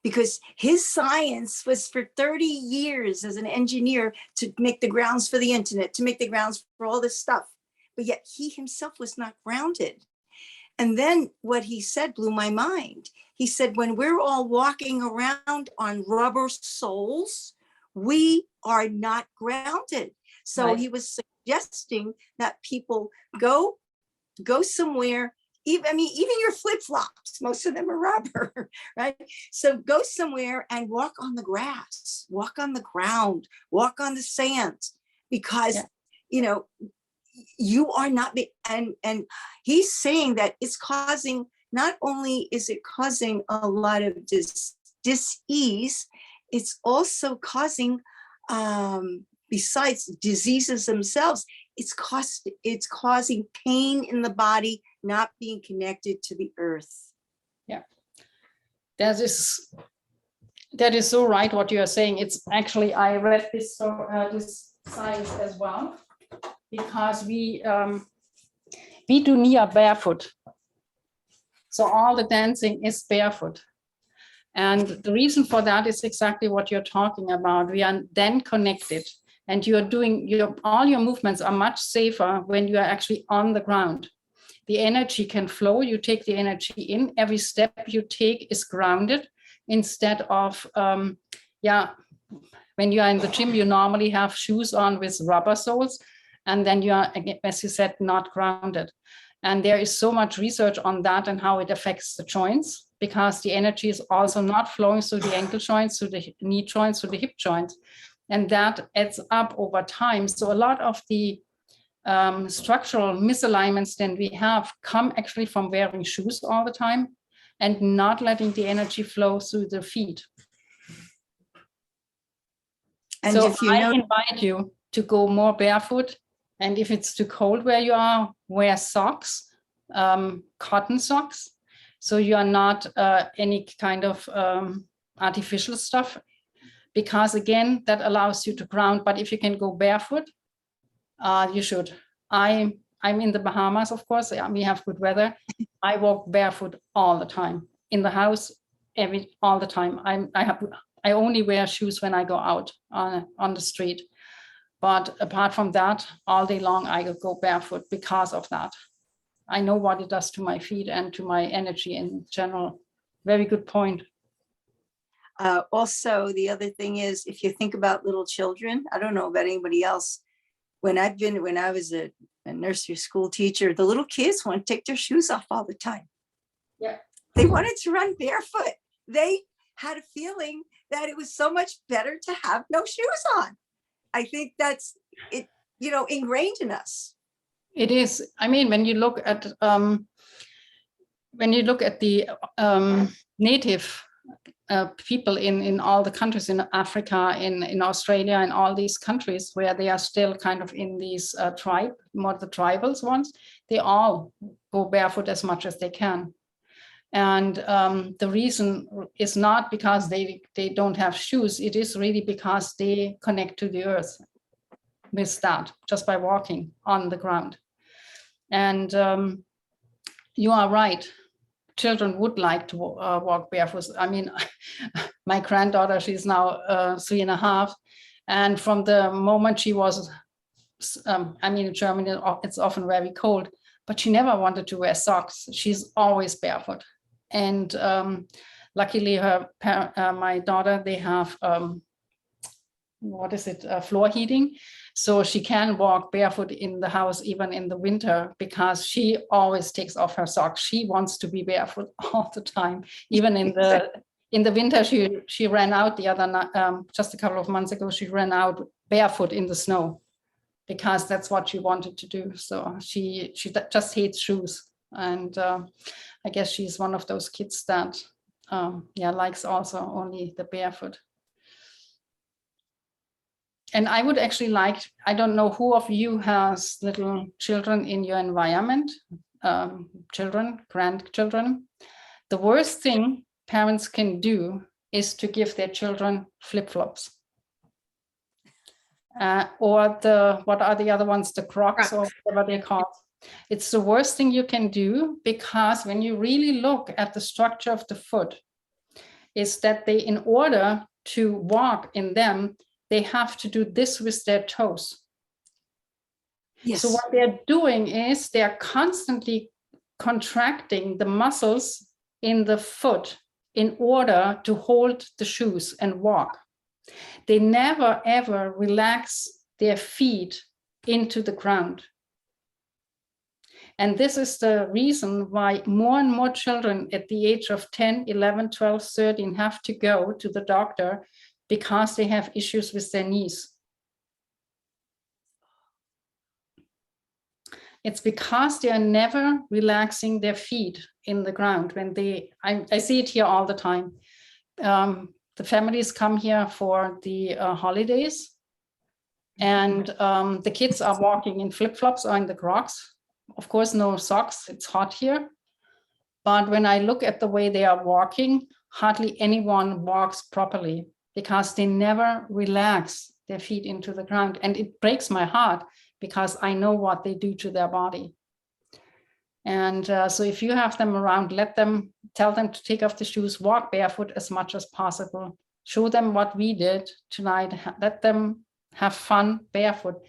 Because his science was for 30 years as an engineer to make the grounds for the internet, to make the grounds for all this stuff. But yet he himself was not grounded. And then what he said blew my mind. He said, when we're all walking around on rubber soles, we are not grounded. So Right. he was suggesting that people go somewhere. Even your flip-flops, most of them are rubber, right? So go somewhere and walk on the grass, walk on the ground, walk on the sand, because, you are not, and he's saying that it's causing, not only is it causing a lot of dis-ease, it's also causing, besides diseases themselves, it's causing pain in the body, not being connected to the earth. Yeah, that is so right what you are saying. It's actually, I read this science as well, because we do Nia barefoot. So all the dancing is barefoot. And the reason for that is exactly what you're talking about. We are then connected. And you are doing all your movements are much safer when you are actually on the ground. The energy can flow. You take the energy in. Every step you take is grounded, instead of, when you are in the gym, you normally have shoes on with rubber soles, and then you are, as you said, not grounded. And there is so much research on that and how it affects the joints, because the energy is also not flowing through the ankle joints, through the knee joints, through the hip joints. And that adds up over time. So a lot of the structural misalignments that we have come actually from wearing shoes all the time and not letting the energy flow through the feet. And so I invite you to go more barefoot. And if it's too cold where you are, wear socks, cotton socks. So you are not any kind of artificial stuff. Because again, that allows you to ground. But if you can go barefoot, you should. I'm in the Bahamas, of course. We have good weather. I walk barefoot all the time in the house, all the time. I only wear shoes when I go out on the street. But apart from that, all day long, I go barefoot because of that. I know what it does to my feet and to my energy in general. Very good point. Also, the other thing is, if you think about little children, I don't know about anybody else. When I was a nursery school teacher, the little kids want to take their shoes off all the time. Yeah. They wanted to run barefoot. They had a feeling that it was so much better to have no shoes on. I think that's it, ingrained in us. It is. I mean, when you look at the native people in all the countries in Africa, in Australia, and all these countries where they are still kind of in these more the tribals ones, they all go barefoot as much as they can. And the reason is not because they don't have shoes. It is really because they connect to the earth with that, just by walking on the ground. And you are right. Children would like to walk barefoot. I mean, my granddaughter, she's now 3.5. And from the moment she was, in Germany, it's often very cold, but she never wanted to wear socks. She's always barefoot. And luckily my daughter, they have, floor heating. So she can walk barefoot in the house, even in the winter, because she always takes off her socks. She wants to be barefoot all the time. Even in the winter, she ran out the other night, just a couple of months ago, she ran out barefoot in the snow because that's what she wanted to do. So she just hates shoes. And I guess she's one of those kids that likes also only the barefoot. And I would actually like, I don't know who of you has little children in your environment, children, grandchildren. The worst thing parents can do is to give their children flip-flops. Or what are the other ones, the Crocs or whatever they're called. It's the worst thing you can do, because when you really look at the structure of the foot, is that they, in order to walk in them, they have to do this with their toes. Yes. So what they're doing is they're constantly contracting the muscles in the foot in order to hold the shoes and walk. They never ever relax their feet into the ground. And this is the reason why more and more children at the age of 10, 11, 12, 13 have to go to the doctor because they have issues with their knees. It's because they are never relaxing their feet in the ground. When I see it here all the time. The families come here for the holidays, and the kids are walking in flip-flops or in the Crocs. Of course, no socks, it's hot here. But when I look at the way they are walking, hardly anyone walks properly because they never relax their feet into the ground. And it breaks my heart because I know what they do to their body. And so if you have them around, tell them to take off the shoes, walk barefoot as much as possible. Show them what we did tonight. Let them have fun barefoot.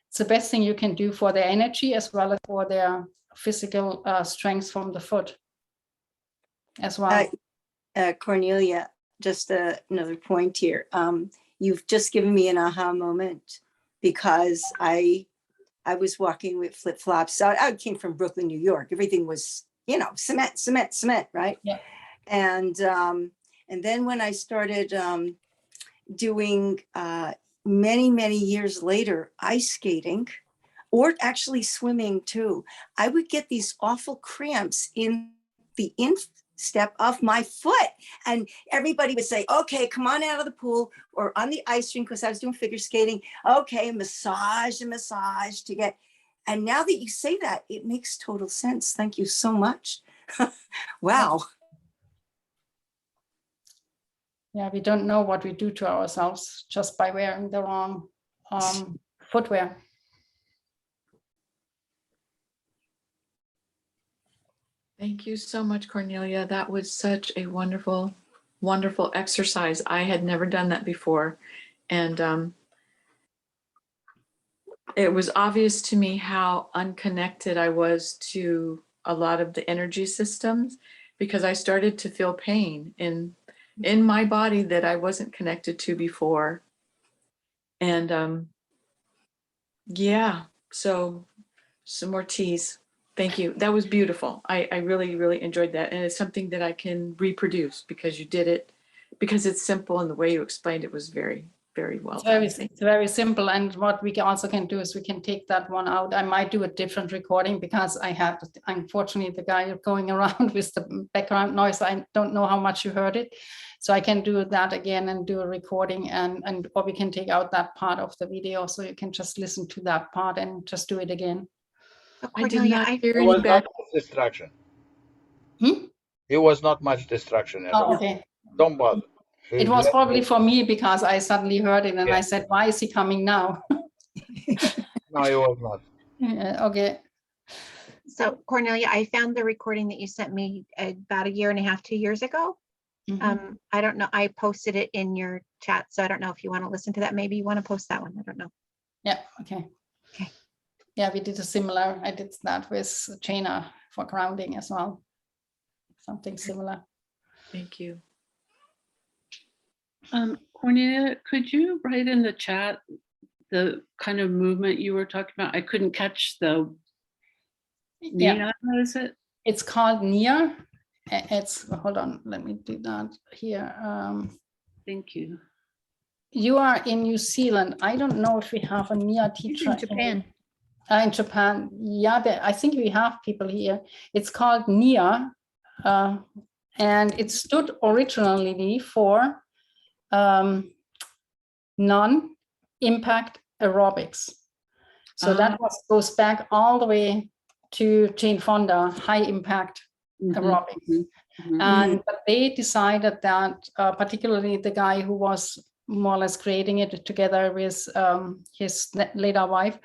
It's the best thing you can do for their energy as well as for their physical strength from the foot as well. Cornelia, just another point here. You've just given me an aha moment, because I was walking with flip-flops. I came from Brooklyn, New York. Everything was, cement, right? Yeah. And then when I started doing many years later, ice skating, or actually swimming too, I would get these awful cramps in the instep of my foot. And everybody would say, okay, come on out of the pool or on the ice rink, because I was doing figure skating. Okay, massage and massage to get. And now that you say that, it makes total sense. Thank you so much. Wow. Yeah, we don't know what we do to ourselves just by wearing the wrong footwear. Thank you so much, Cornelia. That was such a wonderful, wonderful exercise. I had never done that before. And it was obvious to me how unconnected I was to a lot of the energy systems, because I started to feel pain in my body that I wasn't connected to before. And yeah, so some more teas. Thank you. That was beautiful. I really, really enjoyed that. And it's something that I can reproduce because you did it, because it's simple and the way you explained it was very, very well done. It's very simple. And what we also can do is we can take that one out. I might do a different recording because I had, unfortunately, the guy going around with the background noise. I don't know how much you heard it. So I can do that again and do a recording, and or we can take out that part of the video. So you can just listen to that part and just do it again. So I did Cornelia, not I hear It any was back. not much distraction. Hmm? It was not much distraction at all. Okay. Don't bother. It was probably for me because I suddenly heard it and I Yeah. said, why is he coming now? No, it was not. Yeah, okay. So Cornelia, I found the recording that you sent me about 1.5 2 years ago. Mhm. I don't know. I posted it in your chat, so I don't know if you want to listen to that. Maybe you want to post that one. I don't know. Yeah, okay. Okay. Yeah, we did a similar, I did that with Jaina for grounding as well. Something similar. Thank you. Cornelia, could you write in the chat the kind of movement you were talking about? I couldn't catch the Yeah, Nia, what is it? it's called Nia. It's, hold on, let me do that here. Thank you. You are in New Zealand. I don't know if we have a Nia He's teacher in Japan. In Japan. Yeah, I think we have people here. It's called Nia, and it stood originally for non-impact aerobics. So that goes back all the way to Jane Fonda, high impact aerobics. And but they decided that, particularly the guy who was more or less creating it together with his later wife,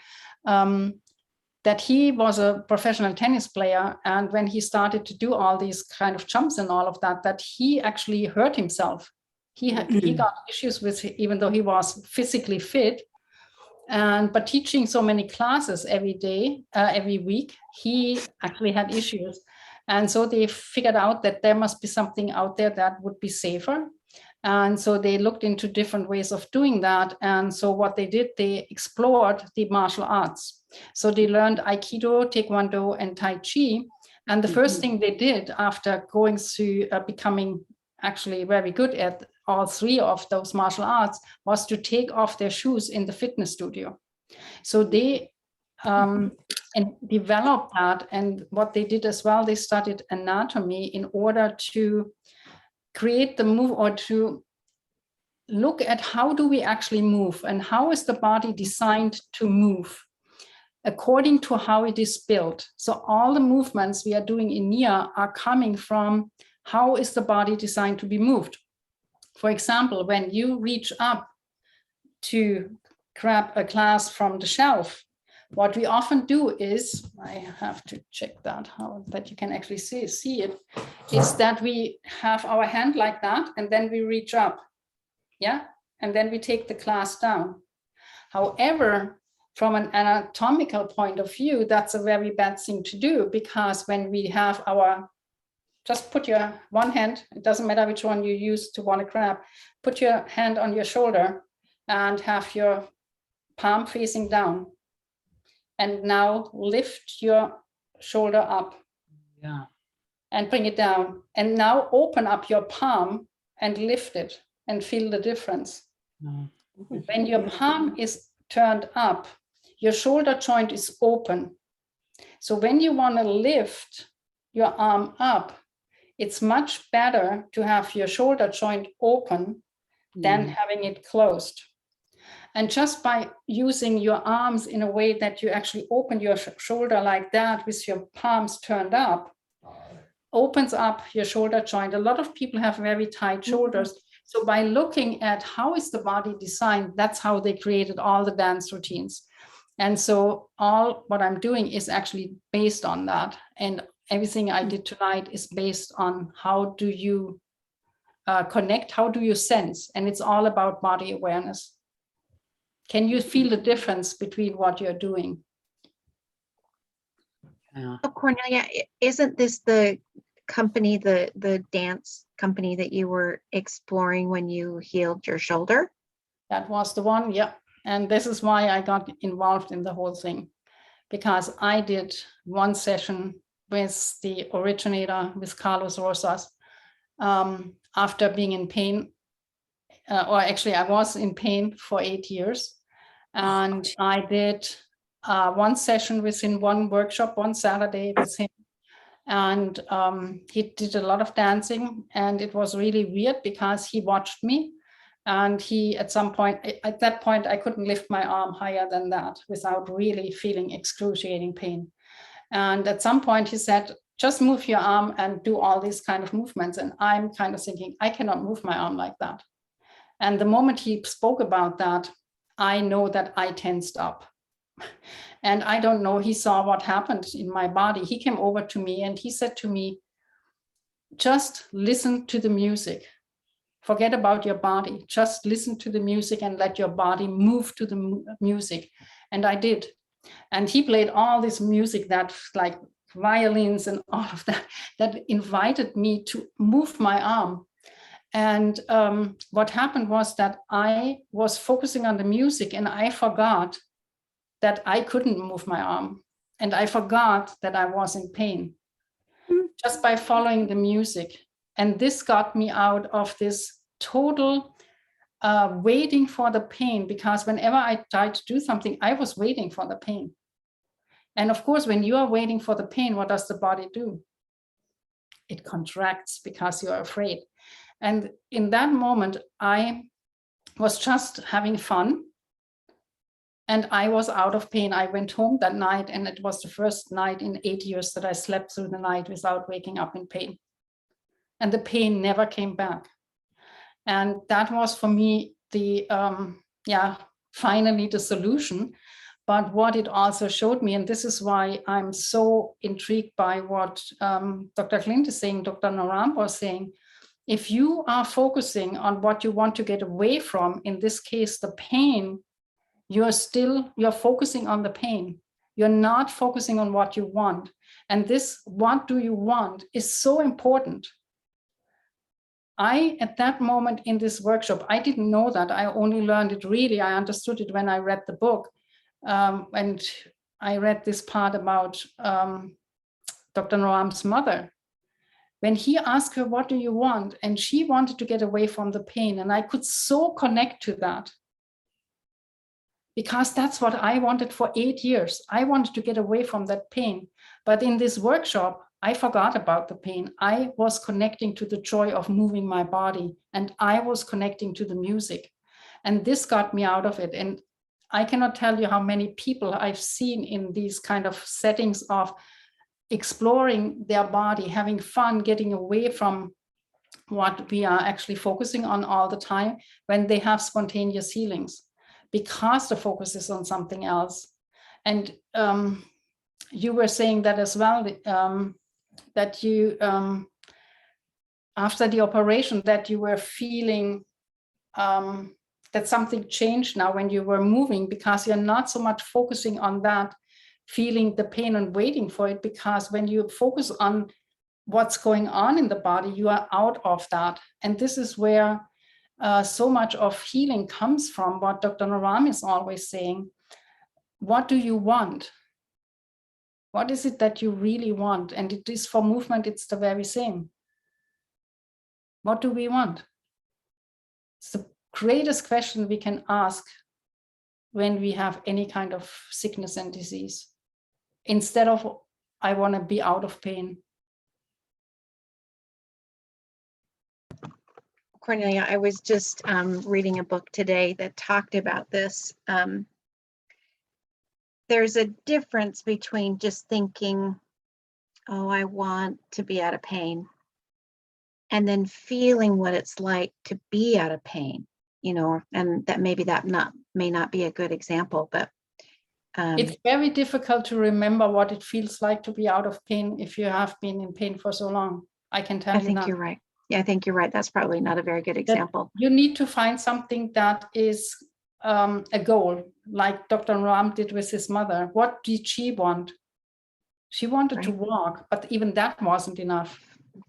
that he was a professional tennis player. And when he started to do all these kind of jumps and all of that, that he actually hurt himself. He got issues with, even though he was physically fit, but teaching so many classes every day, every week, he actually had issues. And so they figured out that there must be something out there that would be safer. And so they looked into different ways of doing that. And so what they did, they explored the martial arts. So they learned Aikido, Taekwondo, and Tai Chi. And the first thing they did after going through becoming actually very good at all three of those martial arts was to take off their shoes in the fitness studio. So they and developed that. And what they did as well, they studied anatomy in order to create the move, or to look at how do we actually move and how is the body designed to move according to how it is built. So all the movements we are doing in Nia are coming from how is the body designed to be moved. For example, when you reach up to grab a glass from the shelf, what we often do is, I have to check that, how that you can actually see it, is that we have our hand like that, and then we reach up, yeah? And then we take the glass down. However, from an anatomical point of view, that's a very bad thing to do, because when we have our, just put your one hand, it doesn't matter which one you use to want to grab, put your hand on your shoulder and have your palm facing down. And now lift your shoulder up. Yeah. And bring it down. And now open up your palm and lift it and feel the difference. When your palm is turned up, your shoulder joint is open. So when you want to lift your arm up, it's much better to have your shoulder joint open than having it closed. And just by using your arms in a way that you actually open your shoulder like that with your palms turned up, opens up your shoulder joint. A lot of people have very tight shoulders. So by looking at how is the body designed, that's how they created all the dance routines. And so all what I'm doing is actually based on that. And everything I did tonight is based on how do you connect, how do you sense? And it's all about body awareness. Can you feel the difference between what you're doing? Yeah. So Cornelia, isn't this the company, the dance company that you were exploring when you healed your shoulder? That was the one, yeah. And this is why I got involved in the whole thing, because I did one session with the originator, with Carlos Rosas, after being in pain, or actually I was in pain for 8 years. And I did one session with him, one workshop, one Saturday with him. And he did a lot of dancing, and it was really weird because he watched me. And he, at that point, I couldn't lift my arm higher than that without really feeling excruciating pain. And at some point he said, just move your arm and do all these kind of movements. And I'm kind of thinking, I cannot move my arm like that. And the moment he spoke about that, I know that I tensed up. And I don't know, he saw what happened in my body. He came over to me and he said to me, just listen to the music. Forget about your body. Just listen to the music and let your body move to the music. And I did. And he played all this music that, like violins and all of that, that invited me to move my arm. And what happened was that I was focusing on the music and I forgot that I couldn't move my arm. And I forgot that I was in pain just by following the music. And this got me out of this total waiting for the pain, because whenever I tried to do something, I was waiting for the pain. And of course, when you are waiting for the pain, what does the body do? It contracts because you're afraid. And in that moment, I was just having fun. And I was out of pain. I went home that night, and it was the first night in 8 years that I slept through the night without waking up in pain. And the pain never came back. And that was for me the, finally the solution. But what it also showed me, and this is why I'm so intrigued by what Dr. Clint is saying, Dr. Naram was saying, if you are focusing on what you want to get away from, in this case, the pain, you're focusing on the pain. You're not focusing on what you want. And this, what do you want, is so important. At that moment in this workshop, I didn't know that. I only learned it really, I understood it when I read the book. And I read this part about Dr. Noam's mother. When he asked her, what do you want? And she wanted to get away from the pain. And I could so connect to that, because that's what I wanted for 8 years. I wanted to get away from that pain. But in this workshop, I forgot about the pain. I was connecting to the joy of moving my body, and I was connecting to the music. And this got me out of it. And I cannot tell you how many people I've seen in these kind of settings of exploring their body, having fun, getting away from what we are actually focusing on all the time, when they have spontaneous healings, because the focus is on something else. And you were saying that as well, that you, after the operation, that you were feeling that something changed now when you were moving, because you're not so much focusing on that, feeling the pain and waiting for it, because when you focus on what's going on in the body, you are out of that. And this is where so much of healing comes from, what Dr. Naram is always saying. What do you want? What is it that you really want? And it is for movement, it's the very same. What do we want? It's the greatest question we can ask when we have any kind of sickness and disease, instead of, I want to be out of pain. Cornelia, I was just reading a book today that talked about this. There's a difference between just thinking, oh, I want to be out of pain, and then feeling what it's like to be out of pain, you know, and that may not be a good example, but it's very difficult to remember what it feels like to be out of pain if you have been in pain for so long. I can tell you that. I think you're right. Yeah, I think you're right. That's probably not a very good example. You need to find something that is a goal, like Dr. Ram did with his mother. What did she want? She wanted to walk, but even that wasn't enough.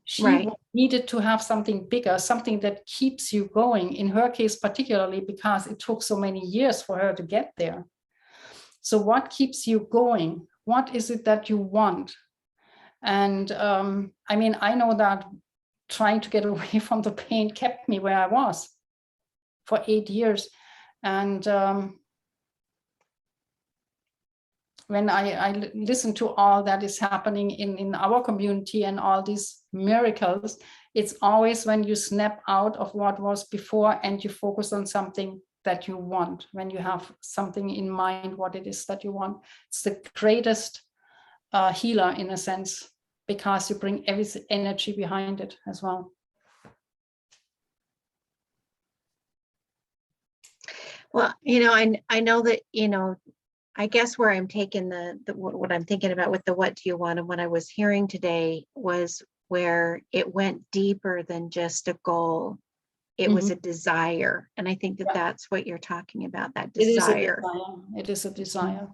She needed to have something bigger, something that keeps you going. In her case, particularly because it took so many years for her to get there. So what keeps you going? What is it that you want? And I mean, I know that trying to get away from the pain kept me where I was for 8 years. And when I listen to all that is happening in our community and all these miracles, it's always when you snap out of what was before and you focus on something that you want, when you have something in mind, what it is that you want. It's the greatest healer in a sense, because you bring every energy behind it as well. Well, I know that, I guess where I'm taking what I'm thinking about with the what do you want, and what I was hearing today was where it went deeper than just a goal. It was a desire. And I think that that's what you're talking about, that desire. It is a desire.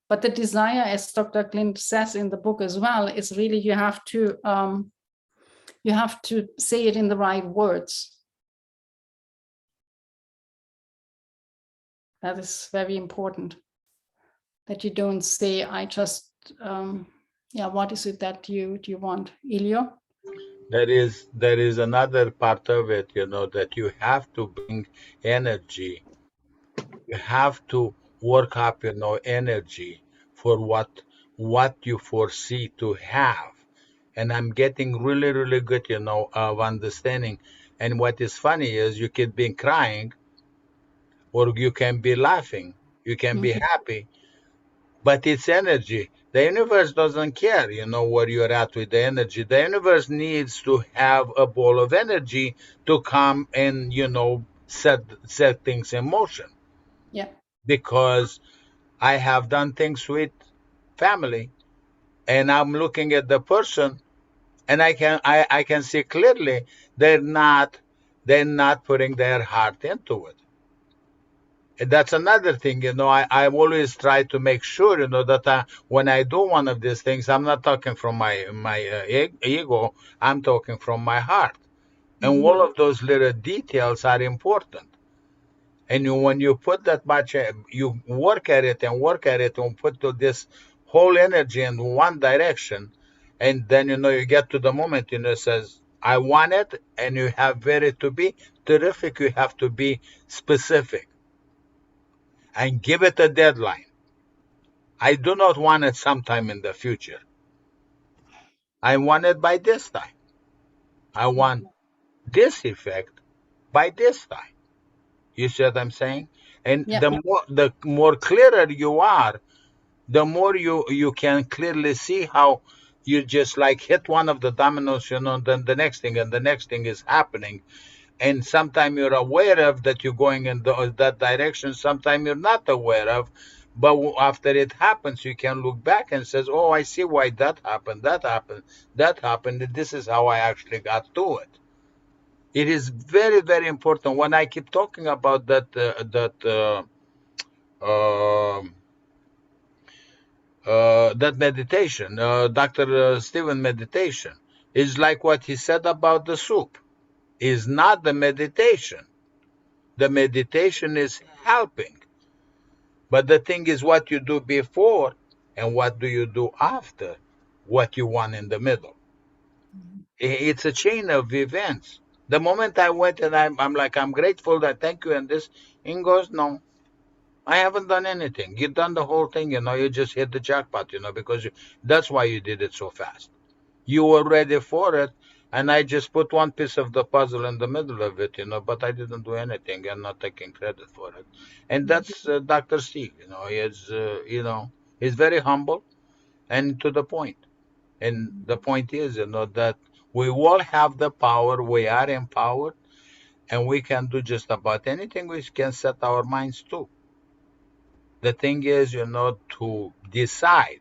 But the desire, as Dr. Clint says in the book as well, is really you have to say it in the right words. That is very important. That you don't say, I just, what is it that you want, Ilio? There is another part of it, that you have to bring energy. You have to work up, energy for what you foresee to have. And I'm getting really, really good, of understanding. And what is funny is you could be crying, or you can be laughing, you can be happy, but it's energy. The universe doesn't care, where you're at with the energy. The universe needs to have a ball of energy to come and, set things in motion. Yeah. Because I have done things with family, and I'm looking at the person, and I can see clearly they're not putting their heart into it. And that's another thing, I always try to make sure, that when I do one of these things, I'm not talking from my ego, I'm talking from my heart. And all of those little details are important. And when you put that much, you work at it and put to this whole energy in one direction, and then you get to the moment, it says, I want it, and you have it to be terrific. You have to be specific and give it a deadline. I do not want it sometime in the future. I want it by this time. I want this effect by this time. You see what I'm saying? And the more clearer you are, the more you can clearly see how you just like hit one of the dominoes, then the next thing and the next thing is happening. And sometimes you're aware of that you're going in that direction. Sometimes you're not aware of, but after it happens, you can look back and says, "Oh, I see why that happened. That happened. That happened. And this is how I actually got to it." It is very, very important. When I keep talking about that meditation, Dr. Stephen meditation, is like what he said about the soup. Is not the meditation. The meditation is helping. But the thing is what you do before and what do you do after what you want in the middle. It's a chain of events. The moment I went and I'm like, I'm grateful, that thank you, and this, and goes, no, I haven't done anything. You've done the whole thing, you just hit the jackpot, because that's why you did it so fast. You were ready for it, and I just put one piece of the puzzle in the middle of it, but I didn't do anything and not taking credit for it. And that's Dr. Steve, he's very humble and to the point. And the point is, that we all have the power, we are empowered, and we can do just about anything we can set our minds to. The thing is, to decide.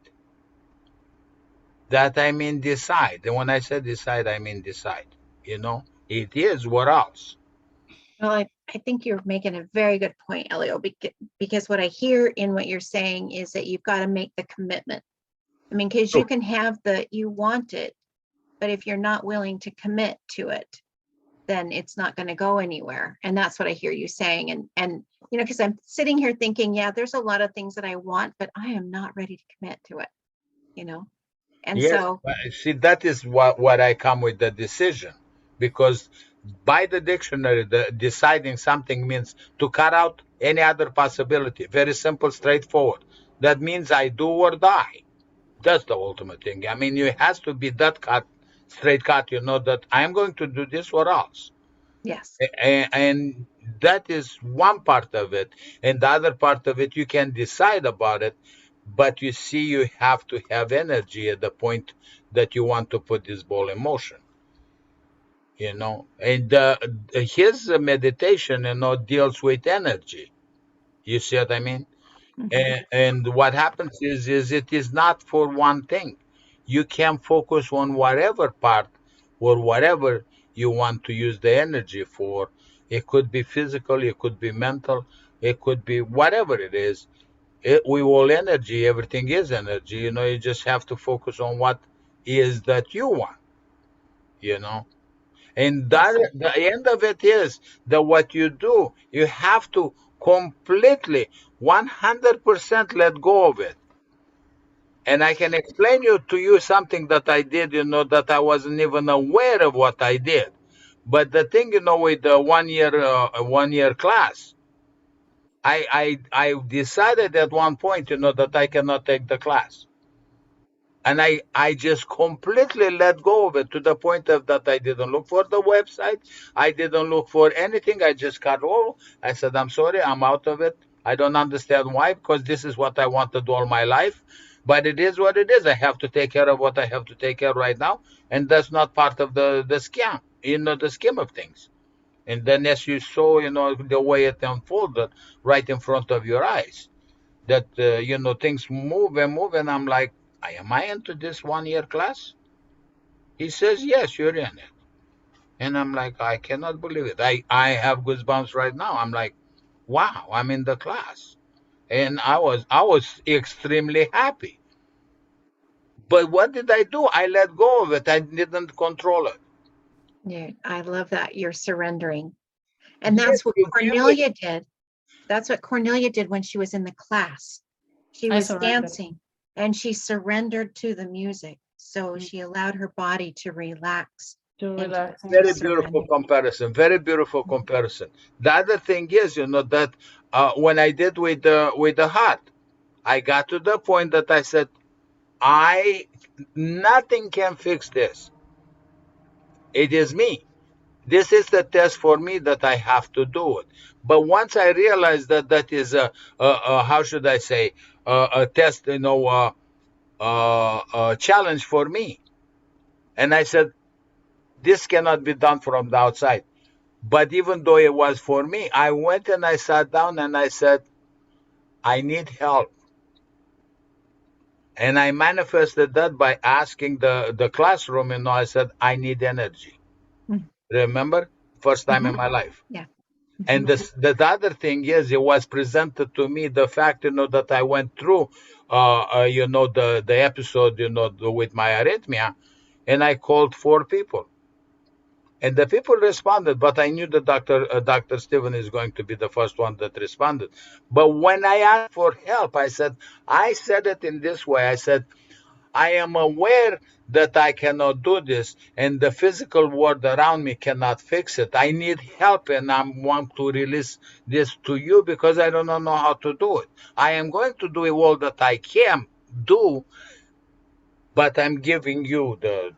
That I mean decide. And when I say decide, I mean decide. It is what else. Well, I think you're making a very good point, Elio, because what I hear in what you're saying is that you've got to make the commitment. I mean, because you can have you want it, but if you're not willing to commit to it, then it's not going to go anywhere. And that's what I hear you saying. And you know, because I'm sitting here thinking, yeah, there's a lot of things that I want, but I am not ready to commit to it, you know? And Yes, so, but see, that is what I come with the decision, because by the dictionary, the deciding something means to cut out any other possibility. Very simple, straightforward. That means I do or die. That's the ultimate thing. I mean, it has to be that cut, straight cut. You know that I'm going to do this or else. yes, And that is one part of it, and the other part of it you can decide about it, but you see you have to have energy at the point that you want to put this ball in motion, you know. And his meditation, you know, deals with energy. You see what I mean? mhm, And what happens is it is not for one thing. You can focus on whatever part or whatever you want to use the energy for. It could be physical, it could be mental, it could be whatever it is. We all energy, everything is energy. You know, you just have to focus on what is that you want, you know. And yes, that the end of it is that what you do, you have to completely 100% let go of it. And I can explain to you something that I did, you know, that I wasn't even aware of what I did. But the thing, you know, with the 1 year class, I decided at one point, you know, that I cannot take the class. And I just completely let go of it to the point of that I didn't look for the website. I didn't look for anything. I just cut all. I said, I'm sorry, I'm out of it. I don't understand why, because this is what I wanted all my life. But it is what it is. I have to take care of what I have to take care of right now. And that's not part of the scam, you know, the scheme of things. And then as you saw, you know, the way it unfolded right in front of your eyes, that you know, things move and move, and I'm like, am I into this 1 year class? He says, yes, you're in it. And I'm like, I cannot believe it. I have goosebumps right now. I'm like, wow, I'm in the class. And I was extremely happy. But what did I do? I let go of it. I didn't control it. yeah, I love that you're surrendering. And Yes, that's what you give it. Cornelia did. That's what Cornelia did when she was in the class. She I was surrendered. dancing and she surrendered to the music. So Mm. she allowed her body to relax To and relax. Very to beautiful surrender. comparison. Very beautiful comparison. The other thing is, you know, that when I did with the heart, I got to the point that I said, I nothing can fix this. It is me. This is the test for me that I have to do it. But once I realized that that is a how should I say, a test, you know, a challenge for me, and I said this cannot be done from the outside. But even though it was for me, I went and I sat down and I said, I need help. And I manifested that by asking the classroom, you know, I said, I need energy. Mm. Remember? First time in Mhm. my life. Yeah. And Mhm. the other thing is, it was presented to me the fact, you know, that I went through, you know, the episode, you know, with my arrhythmia, and I called 4 people. And the people responded, but I knew that Dr. Steven is going to be the first one that responded. But when I asked for help, I said it in this way. I said, I am aware that I cannot do this, and the physical world around me cannot fix it. I need help, and I want to release this to you because I don't know how to do it. I am going to do all that I can do, but I'm giving you the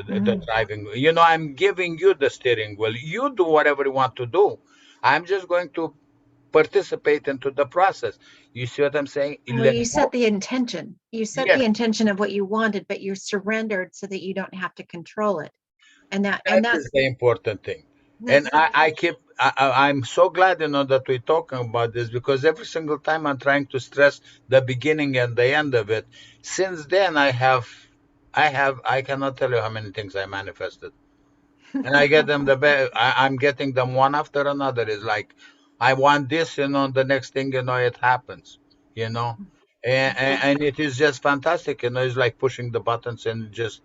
Mm. driving. You know, I'm giving you the steering wheel. You do whatever you want to do. I'm just going to participate into the process. You see what I'm saying? Well, Let you go. set the intention. You set Yes, the intention of what you wanted, but you surrendered so that you don't have to control it. And that is that's the important thing. And that's I'm so glad, you know, that we're talking about this, because every single time I'm trying to stress the beginning and the end of it. Since then, I cannot tell you how many things I manifested. And I get them I'm getting them one after another. It's like, I want this, you know, the next thing, you know, it happens, you know. And it is just fantastic, you know. It's like pushing the buttons and just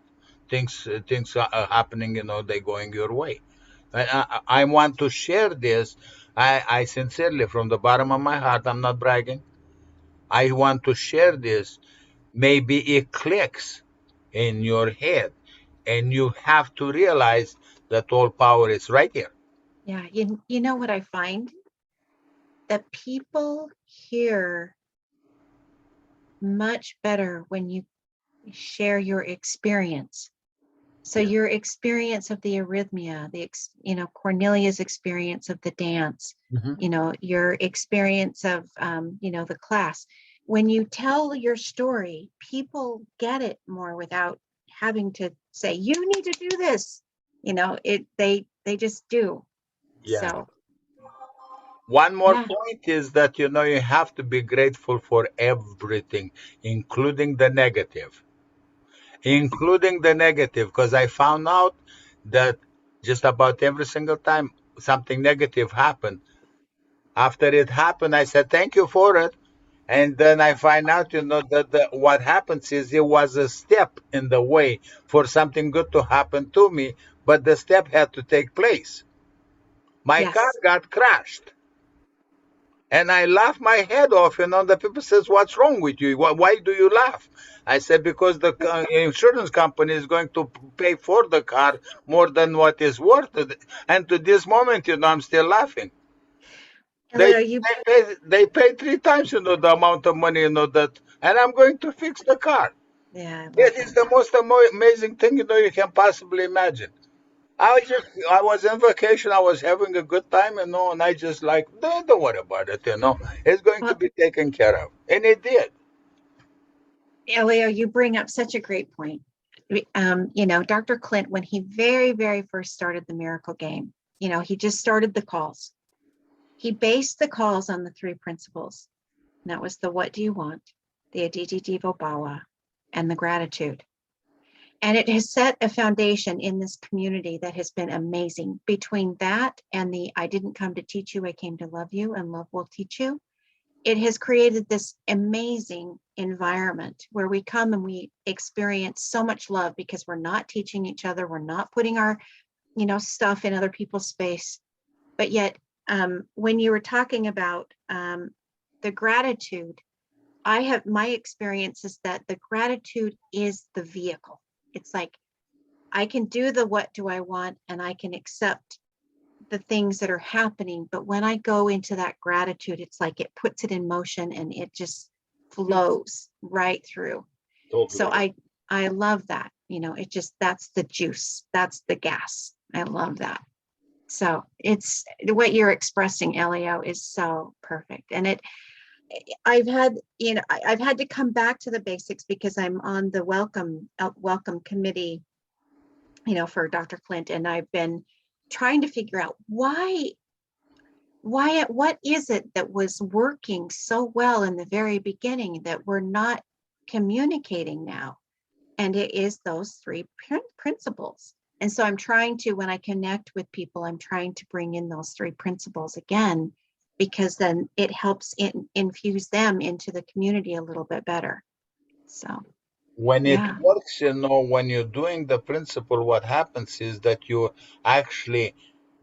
things are happening, you know, they going your way. I want to share this. I sincerely, from the bottom of my heart, I'm not bragging. I want to share this. Maybe it clicks in your head, and you have to realize that all power is right here. Yeah, you know what I find? That people hear much better when you share your experience. So Yeah. your experience of the arrhythmia, Cornelia's experience of the dance, Mhm. your experience of, the class. When you tell your story, people get it more without having to say, you need to do this. They just do. Yeah. So, One more yeah, point is that you have to be grateful for everything, including the negative. Including the negative, because I found out that just about every single time something negative happened, after it happened, I said, thank you for it. And then I find out, that what happens is it was a step in the way for something good to happen to me, but the step had to take place. My car yes. got crashed. And I laughed my head off, the people says, what's wrong with you? Why do you laugh? I said, because the insurance company is going to pay for the car more than what is worth it. And to this moment, I'm still laughing. They Elio, you, they pay 3 times, the amount of money, that, and I'm going to fix the car. yeah, I love It is that. the most amazing thing, you can possibly imagine. I was on vacation. I was having a good time, and I just like, don't worry about it. It's going to Well, be taken care of. And it did. Elio, you bring up such a great point. Dr. Clint, when he very, very first started the Miracle Game, he just started the calls. He based the calls on the 3 principles. And that was the what do you want, the Aditi Devo Bhawa, and the gratitude. And it has set a foundation in this community that has been amazing. Between that and the I didn't come to teach you, I came to love you, and love will teach you. It has created this amazing environment where we come and we experience so much love because we're not teaching each other. We're not putting our, stuff in other people's space. But yet, when you were talking about the gratitude, my experience is that the gratitude is the vehicle. It's like, I can do the what do I want, and I can accept the things that are happening. But when I go into that gratitude, it's like it puts it in motion and it just flows right through. So Totally. I love that. That's the juice. That's the gas. I love that. So it's what you're expressing, Elio, is so perfect. And I've had to come back to the basics because I'm on the welcome committee, for Dr. Clint, and I've been trying to figure out what is it that was working so well in the very beginning that we're not communicating now. And it is those 3 principles. And so I'm trying to, when I connect with people, I'm trying to bring in those 3 principles again, because then it helps infuse them into the community a little bit better. So, When it yeah. works, when you're doing the principle, what happens is that you're actually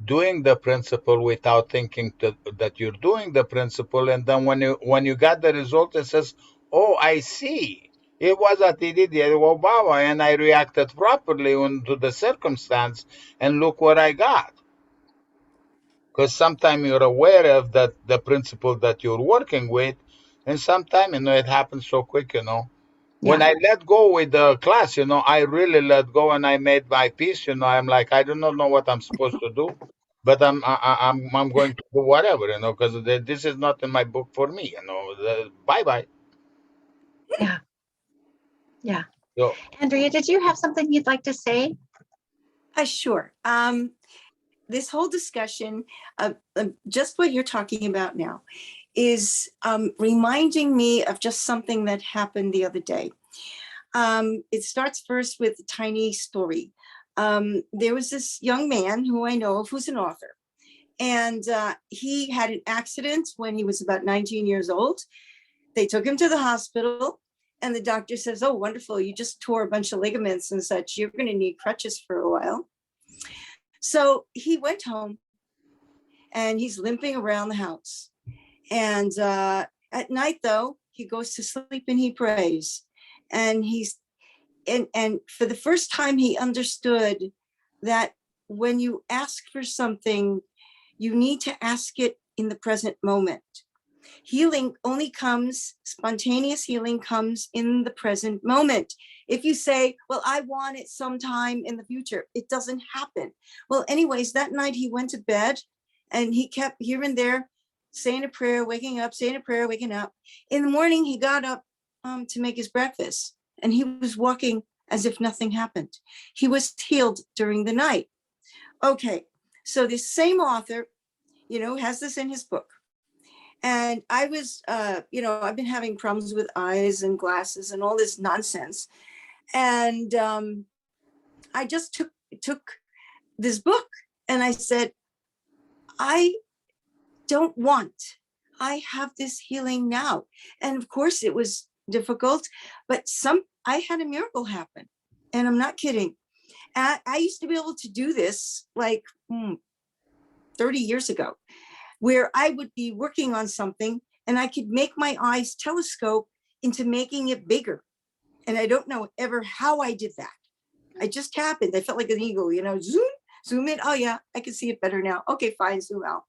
doing the principle without thinking that you're doing the principle. And then when you got the result, it says, oh, I see. It was a Obama, and I reacted properly to the circumstance, and look what I got. Because sometimes you're aware of that the principle that you're working with, and sometimes it happens so quick. When Yeah. I let go with the class, I really let go and I made my peace. I'm like, I do not know what I'm supposed to do, but I'm going to do whatever, because this is not in my book for me. Bye bye. Yeah. Yeah. So Andrea, did you have something you'd like to say? Sure. This whole discussion of just what you're talking about now is reminding me of just something that happened the other day. It starts first with a tiny story. There was this young man who I know of who's an author, and he had an accident when he was about 19 years old. They took him to the hospital, and the doctor says, oh, wonderful, you just tore a bunch of ligaments and such. You're going to need crutches for a while. So he went home and he's limping around the house. And at night, though, he goes to sleep and he prays. And and for the first time, he understood that when you ask for something, you need to ask it in the present moment. Healing only comes, spontaneous healing comes in the present moment. If you say, well, I want it sometime in the future, it doesn't happen. Well, anyways, that night he went to bed and he kept here and there saying a prayer, waking up, saying a prayer, waking up. In the morning, he got up to make his breakfast and he was walking as if nothing happened. He was healed during the night. Okay, so this same author, has this in his book. And I was, I've been having problems with eyes and glasses and all this nonsense. And I just took this book and I said, I have this healing now. And of course it was difficult, but I had a miracle happen. And I'm not kidding. I used to be able to do this like 30 years ago, where I would be working on something and I could make my eyes telescope into making it bigger. And I don't know ever how I did that. I just happened. I felt like an eagle, zoom in. Oh yeah, I can see it better now. Okay, fine, zoom out.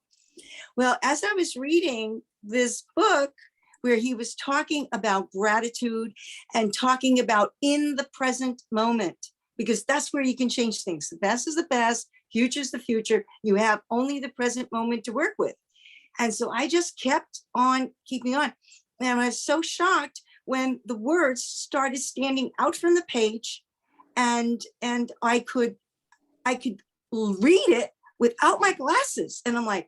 Well, as I was reading this book where he was talking about gratitude and talking about in the present moment, because that's where you can change things. The past is the past, future is the future. You have only the present moment to work with. And so I just kept on keeping on. And I was so shocked when the words started standing out from the page and I could read it without my glasses. And I'm like,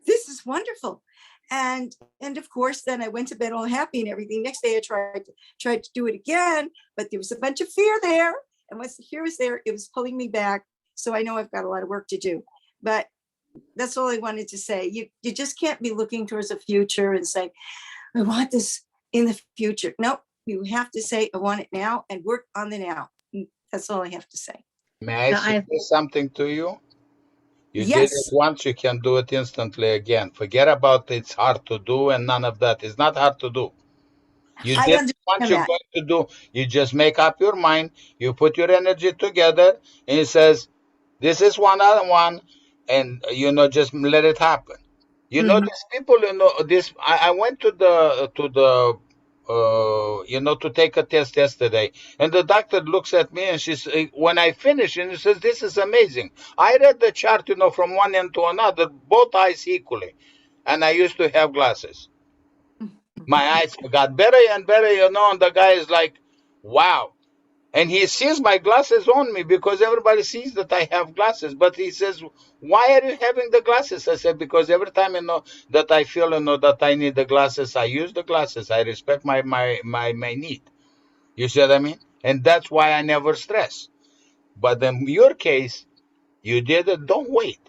this is wonderful. And of course, then I went to bed all happy and everything. Next day I tried to do it again, but there was a bunch of fear there. And once the fear was there, it was pulling me back. So I know I've got a lot of work to do, but that's all I wanted to say. You just can't be looking towards the future and say, I want this in the future. Nope, you have to say, I want it now and work on the now. That's all I have to say. May I suggest something to you? You did it Yes. once, you can do it instantly again. Forget about it's hard to do and none of that. It's not hard to do. You I did it understand once, you're that. going to do. You just make up your mind. You put your energy together, and it says, "This is one other one," and just let it happen. These people. This. I went to the to take a test yesterday, and the doctor looks at me and she's when I finish, and he says, "This is amazing." I read the chart, from one end to another, both eyes equally, and I used to have glasses. My eyes got better and better, and the guy is like, wow. And he sees my glasses on me because everybody sees that I have glasses. But he says, why are you having the glasses? I said, because every time, that I feel, that I need the glasses, I use the glasses. I respect my need. You see what I mean? And that's why I never stress. But in your case, you did it. Don't wait.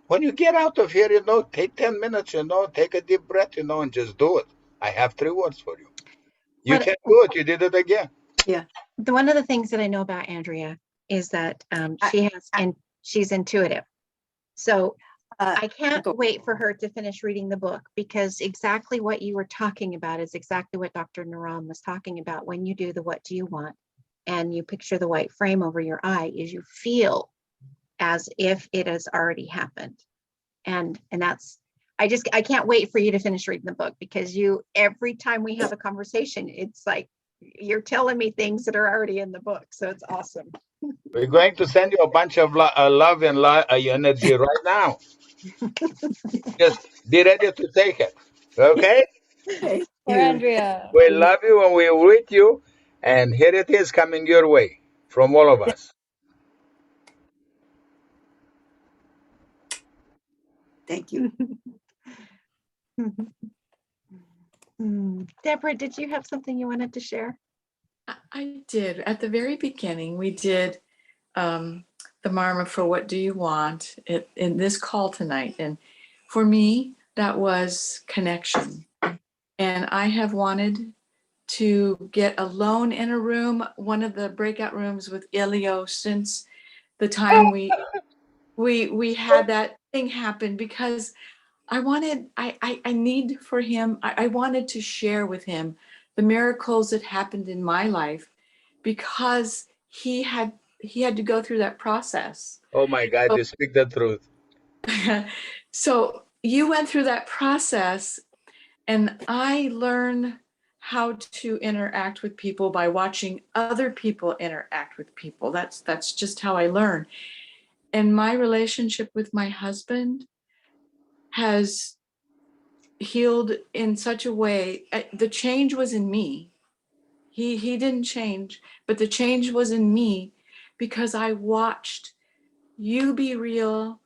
When you get out of here, take 10 minutes, take a deep breath, and just do it. I have 3 words for you. You What- can do it. You did it again. Yeah. One of the things that I know about Andrea is that she's intuitive. So I can't wait for her to finish reading the book, because exactly what you were talking about is exactly what Dr. Naram was talking about. When you do the what do you want and you picture the white frame over your eye, is you feel as if it has already happened. And that's, I can't wait for you to finish reading the book, because every time we have a conversation, it's like you're telling me things that are already in the book. So it's awesome. We're going to send you a bunch of love and energy right now. Just be ready to take it. Okay? For Andrea. We love you and we're with you. And here it is coming your way from all of us. Thank you. Deborah, did you have something you wanted to share? I did. At the very beginning, we did the Marma for What Do You Want in this call tonight. And for me, that was connection. And I have wanted to get alone in a room, one of the breakout rooms with Elio, since the time we had that thing happen, because I need for him, I wanted to share with him the miracles that happened in my life, because he had to go through that process. Oh my God, you speak the truth. So you went through that process, and I learned how to interact with people by watching other people interact with people. That's just how I learn. And my relationship with my husband has healed in such a way. The change was in me. He didn't change, but the change was in me, because I watched you be real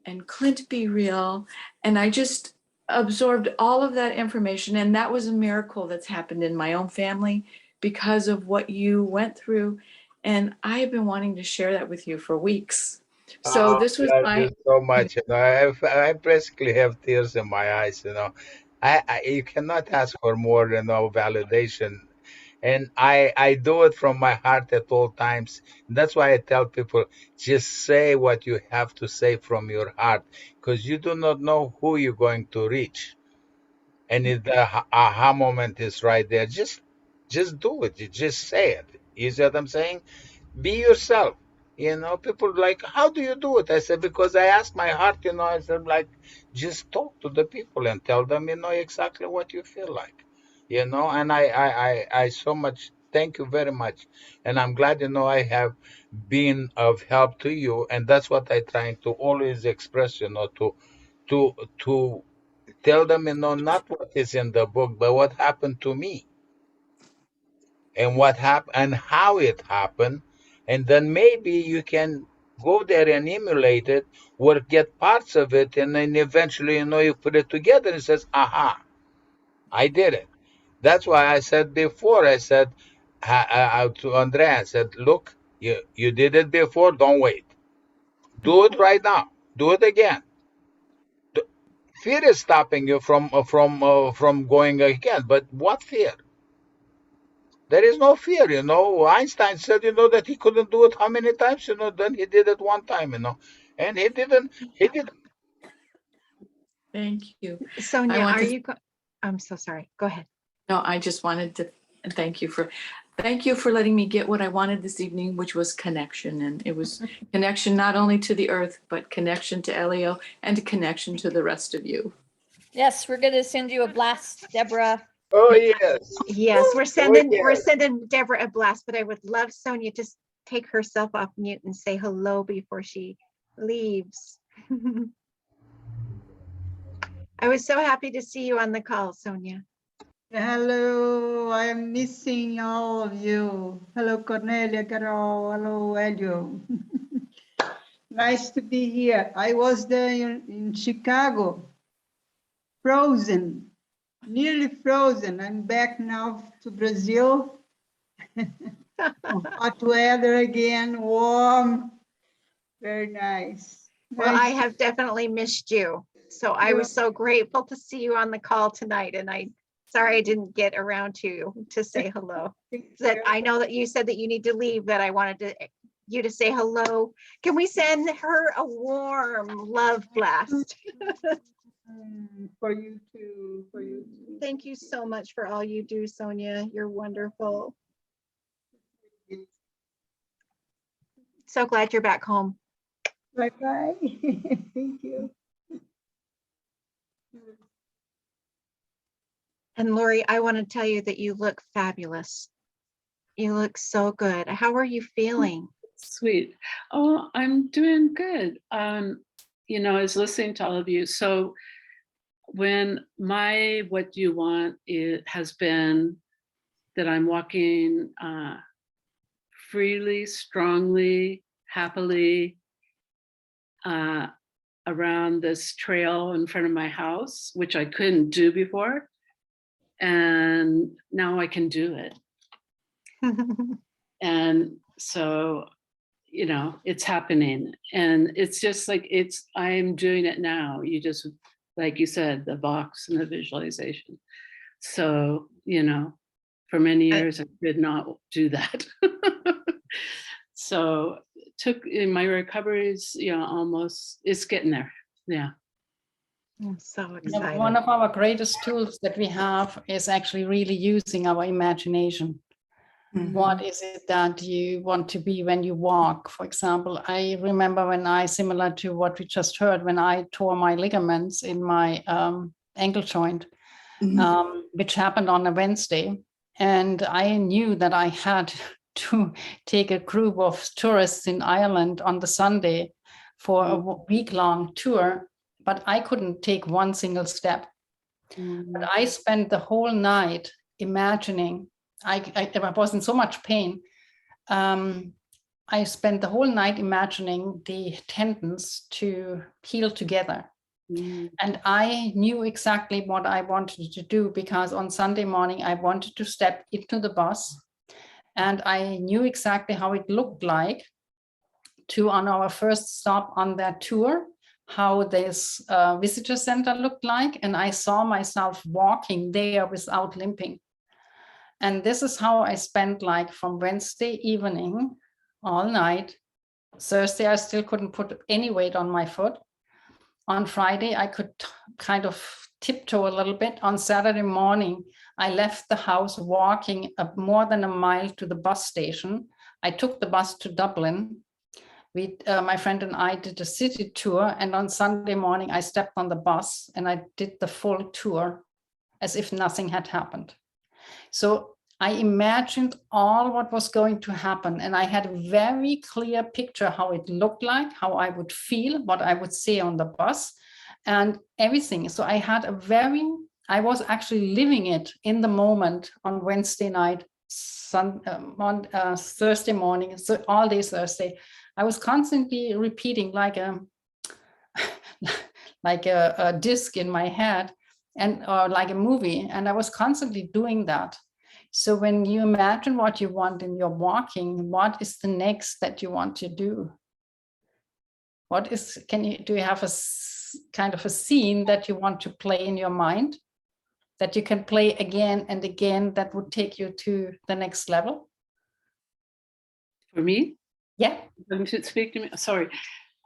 and Clint be real, and I just absorbed all of that information. And that was a miracle that's happened in my own family because of what you went through. And I have been wanting to share that with you for weeks. So Oh, this was I love my you so much. I basically have tears in my eyes. You cannot ask for more, validation. And I do it from my heart at all times. That's why I tell people, just say what you have to say from your heart, because you do not know who you're going to reach. And if the aha moment is right there, just do it. You just say it. You see what I'm saying? Be yourself. People like, how do you do it? I said, because I asked my heart, I said, like, just talk to the people and tell them, exactly what you feel like, and I so much thank you very much. And I'm glad, I have been of help to you. And that's what I trying to always express, to tell them, not what is in the book, but what happened to me and what happened and how it happened. And then maybe you can go there and emulate it or get parts of it. And then eventually, you put it together and says, aha, I did it. That's why I said before, I said to Andrea, I said, look, you did it before. Don't wait. Do it right now. Do it again. Fear is stopping you from going again. But what fear? There is no fear, Einstein said, that he couldn't do it how many times, then he did it one time, and he didn't. thank you. Sonia, want are to- you, I'm so sorry. Go ahead. No, I just wanted to thank you for letting me get what I wanted this evening, which was connection. And it was connection not only to the earth, but connection to Elio and connection to the rest of you. Yes, we're going to send you a blast, Deborah. Oh, yes. Yes, we're yes. sending Deborah a blast, but I would love Sonia to take herself off mute and say hello before she leaves. I was so happy to see you on the call, Sonia. Hello, I am missing all of you. Hello, Cornelia, Carol. Hello, Elio. Nice to be here. I was there in Chicago, frozen, nearly frozen. I'm back now to Brazil. Hot weather again, warm, very nice. Well, I have definitely missed you. So I was so grateful to see you on the call tonight. And sorry I didn't get around to say hello. That I know that you said that you need to leave, that I wanted you to say hello. Can we send her a warm love blast? For you too, for you too. Thank you so much for all you do, Sonia. You're wonderful. So glad you're back home. Bye-bye. Thank you. And Lori, I want to tell you that you look fabulous. You look so good. How are you feeling? Sweet. Oh, I'm doing good. I was listening to all of you. So when my what you want, it has been that I'm walking freely, strongly, happily around this trail in front of my house, which I couldn't do before. And now I can do it. And so, it's happening. And it's just like, I'm doing it now. You just, like you said, the box and the visualization. So, for many years, I did not do that. So took in my recoveries, almost, it's getting there. Yeah. I'm so You know, excited. one of our greatest tools that we have is actually really using our imagination. What is it that you want to be when you walk? For example, I remember when similar to what we just heard, when I tore my ligaments in my ankle joint, which happened on a Wednesday. And I knew that I had to take a group of tourists in Ireland on the Sunday for a week-long tour, but I couldn't take one single step. But I spent the whole night imagining, I was in so much pain. I spent the whole night imagining the tendons to heal together. And I knew exactly what I wanted to do, because on Sunday morning, I wanted to step into the bus, and I knew exactly how it looked like on our first stop on that tour, how this visitor center looked like. And I saw myself walking there without limping. And this is how I spent like from Wednesday evening all night. Thursday, I still couldn't put any weight on my foot. On Friday, I could kind of tiptoe a little bit. On Saturday morning, I left the house walking more than a mile to the bus station. I took the bus to Dublin. My friend and I did a city tour, and on Sunday morning, I stepped on the bus and I did the full tour as if nothing had happened. So I imagined all what was going to happen, and I had a very clear picture how it looked like, how I would feel, what I would say on the bus, and everything. So I was actually living it in the moment on Wednesday night, Thursday morning, so all day Thursday. I was constantly repeating like a disc in my head, or like a movie, and I was constantly doing that. So when you imagine what you want in your walking, what is the next that you want to do? Do you have a kind of a scene that you want to play in your mind that you can play again and again that would take you to the next level? For me? Yeah. You should speak to me. Sorry.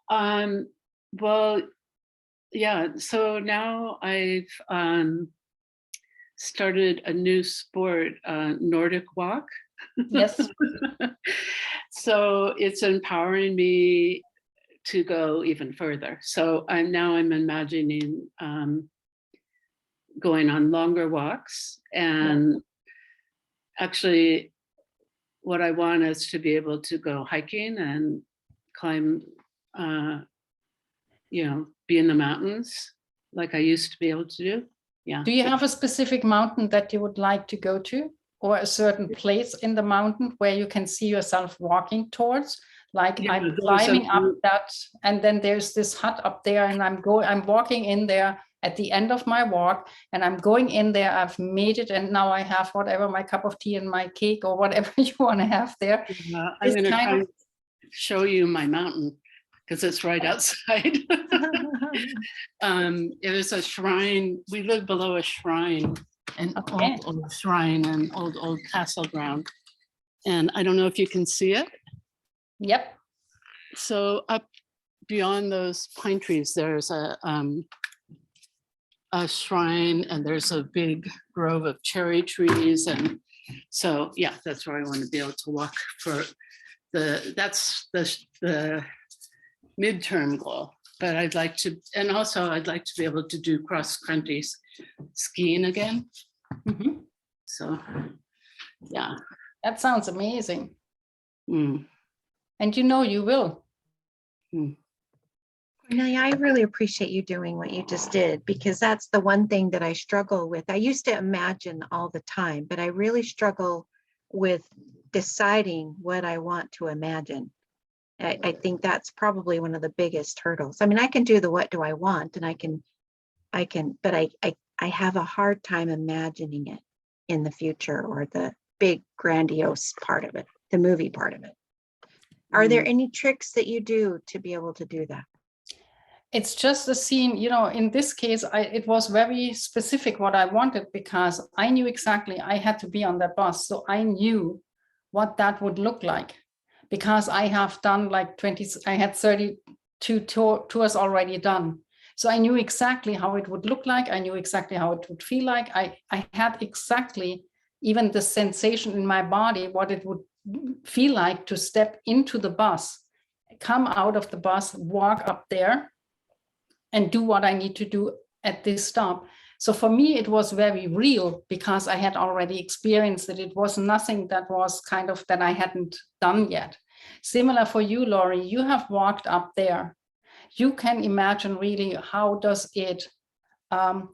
Well, yeah. So now I've started a new sport, Nordic walk. Yes. So it's empowering me to go even further. So I'm imagining going on longer walks, and actually what I want is to be able to go hiking and climb, be in the mountains like I used to be able to do. Yeah. Do you have a specific mountain that you would like to go to, or a certain place in the mountain where you can see yourself walking towards? Like I'm climbing up that, and then there's this hut up there, and I'm walking in there at the end of my walk, and I'm going in there. I've made it, and now I have whatever, my cup of tea and my cake or whatever you want to have there. I'm going to try and show you my mountain because it's right outside. It is a shrine. We live below a shrine, an old shrine and old castle ground. And I don't know if you can see it. Yep. So up beyond those pine trees, there's a shrine, and there's a big grove of cherry trees. And so, yeah, that's where I want to be able to walk for that's the midterm goal. But I'd like to, and also I'd like to be able to do cross-country skiing again. Mm-hmm. So, yeah. That sounds amazing. Mm. And you will. Cornelia, I really appreciate you doing what you just did, because that's the one thing that I struggle with. I used to imagine all the time, but I really struggle with deciding what I want to imagine. I think that's probably one of the biggest hurdles. I mean, I can do the what do I want, and I can, but I have a hard time imagining it in the future, or the big grandiose part of it, the movie part of it. Are there any tricks that you do to be able to do that? It's just a scene, in this case, it was very specific what I wanted, because I knew exactly I had to be on that bus. So I knew what that would look like. because I have done like 20, I had 32 tours already done. So I knew exactly how it would look like. I knew exactly how it would feel like. I had exactly even the sensation in my body, what it would feel like to step into the bus, come out of the bus, walk up there and do what I need to do at this stop. So for me, it was very real because I had already experienced it. It was nothing that was kind of that I hadn't done yet. Similar for you, Laurie, you have walked up there. You can imagine really how does it, how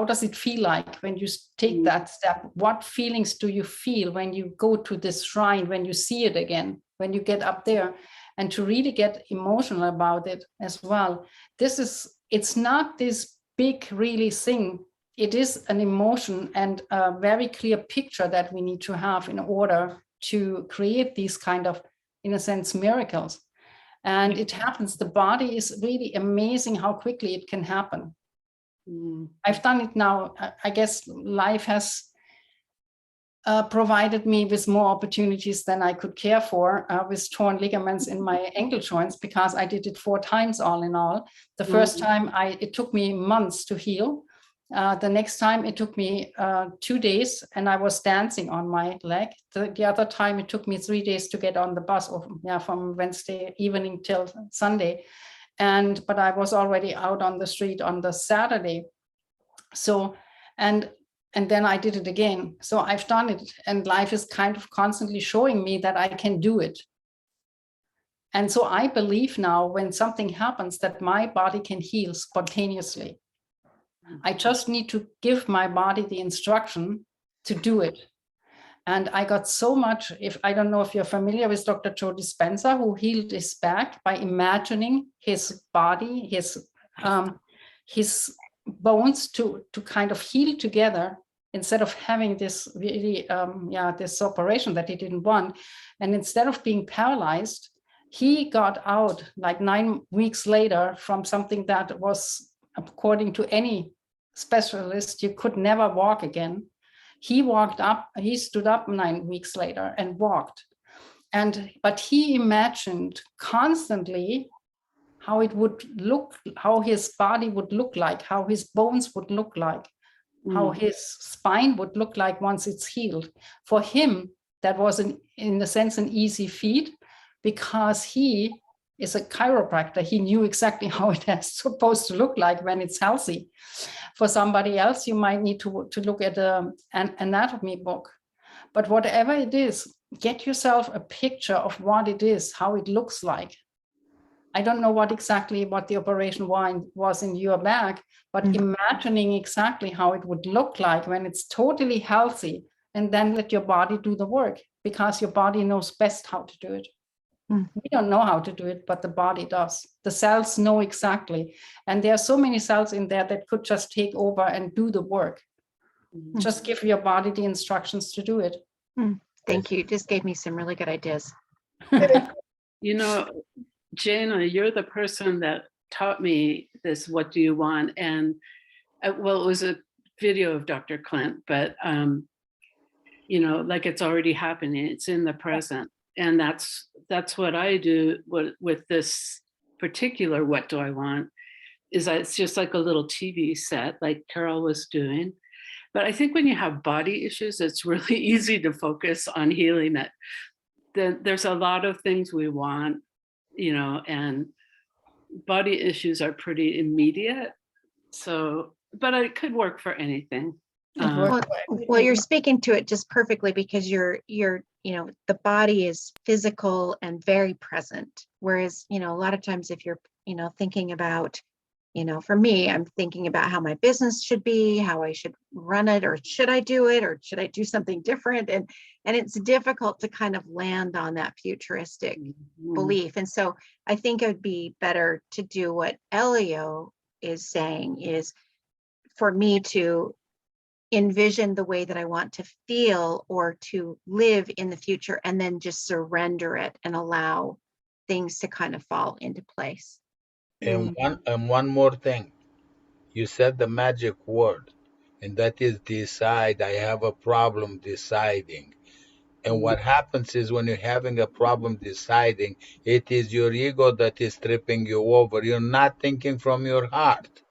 does it feel like when you take that step? What feelings do you feel when you go to this shrine, when you see it again, when you get up there? And to really get emotional about it as well. It's not this big really thing. It is an emotion and a very clear picture that we need to have in order to create these kind of, in a sense, miracles. And it happens. The body is really amazing how quickly it can happen. I've done it now. I guess life has provided me with more opportunities than I could care for, with torn ligaments in my ankle joints, because I did it 4 times all in all. The first time it took me months to heal. The next time it took me 2 days and I was dancing on my leg. The other time it took me 3 days to get on the bus from Wednesday evening till Sunday. But I was already out on the street on the Saturday. So, and then I did it again. So I've done it, and life is kind of constantly showing me that I can do it. And so I believe now when something happens that my body can heal spontaneously. I just need to give my body the instruction to do it. And I got so much, I don't know if you're familiar with Dr. Joe Dispenza, who healed his back by imagining his body, his bones to kind of heal together instead of having this really, this operation that he didn't want. And instead of being paralyzed, he got out like 9 weeks later from something that was, according to any specialist, you could never walk again. He stood up 9 weeks later and walked. But he imagined constantly how it would look, how his body would look like, how his bones would look like, how his spine would look like once it's healed. For him, that was in a sense an easy feat, because he is a chiropractor. He knew exactly how it is supposed to look like when it's healthy. For somebody else, you might need to look at an anatomy book. But whatever it is, get yourself a picture of what it is, how it looks like. I don't know what the operation was in your back, but imagining exactly how it would look like when it's totally healthy, and then let your body do the work, because your body knows best how to do it. We don't know how to do it, but the body does. The cells know exactly. And there are so many cells in there that could just take over and do the work. Just give your body the instructions to do it. Thank you. Just gave me some really good ideas. You know, Jana, you're the person that taught me this, what do you want? And well, it was a video of Dr. Clint, but you know, like it's already happening, it's in the present. And that's what I do with this particular what do I want, is that it's just like a little TV set like Carol was doing. But I think when you have body issues, it's really easy to focus on healing it. There's a lot of things we want, you know, and body issues are pretty immediate. So, but it could work for anything. Well, you're speaking to it just perfectly, because you're, you know, the body is physical and very present. Whereas, you know, a lot of times if you're, you know, thinking about, you know, for me, I'm thinking about how my business should be, how I should run it, or should I do it, or should I do something different? And it's difficult to kind of land on that futuristic belief. And so I think it would be better to do what Elio is saying, is for me to envision the way that I want to feel or to live in the future, and then just surrender it and allow things to kind of fall into place. And one more thing, you said the magic word, and that is decide. I have a problem deciding. And what happens is when you're having a problem deciding, it is your ego that is tripping you over. You're not thinking from your heart.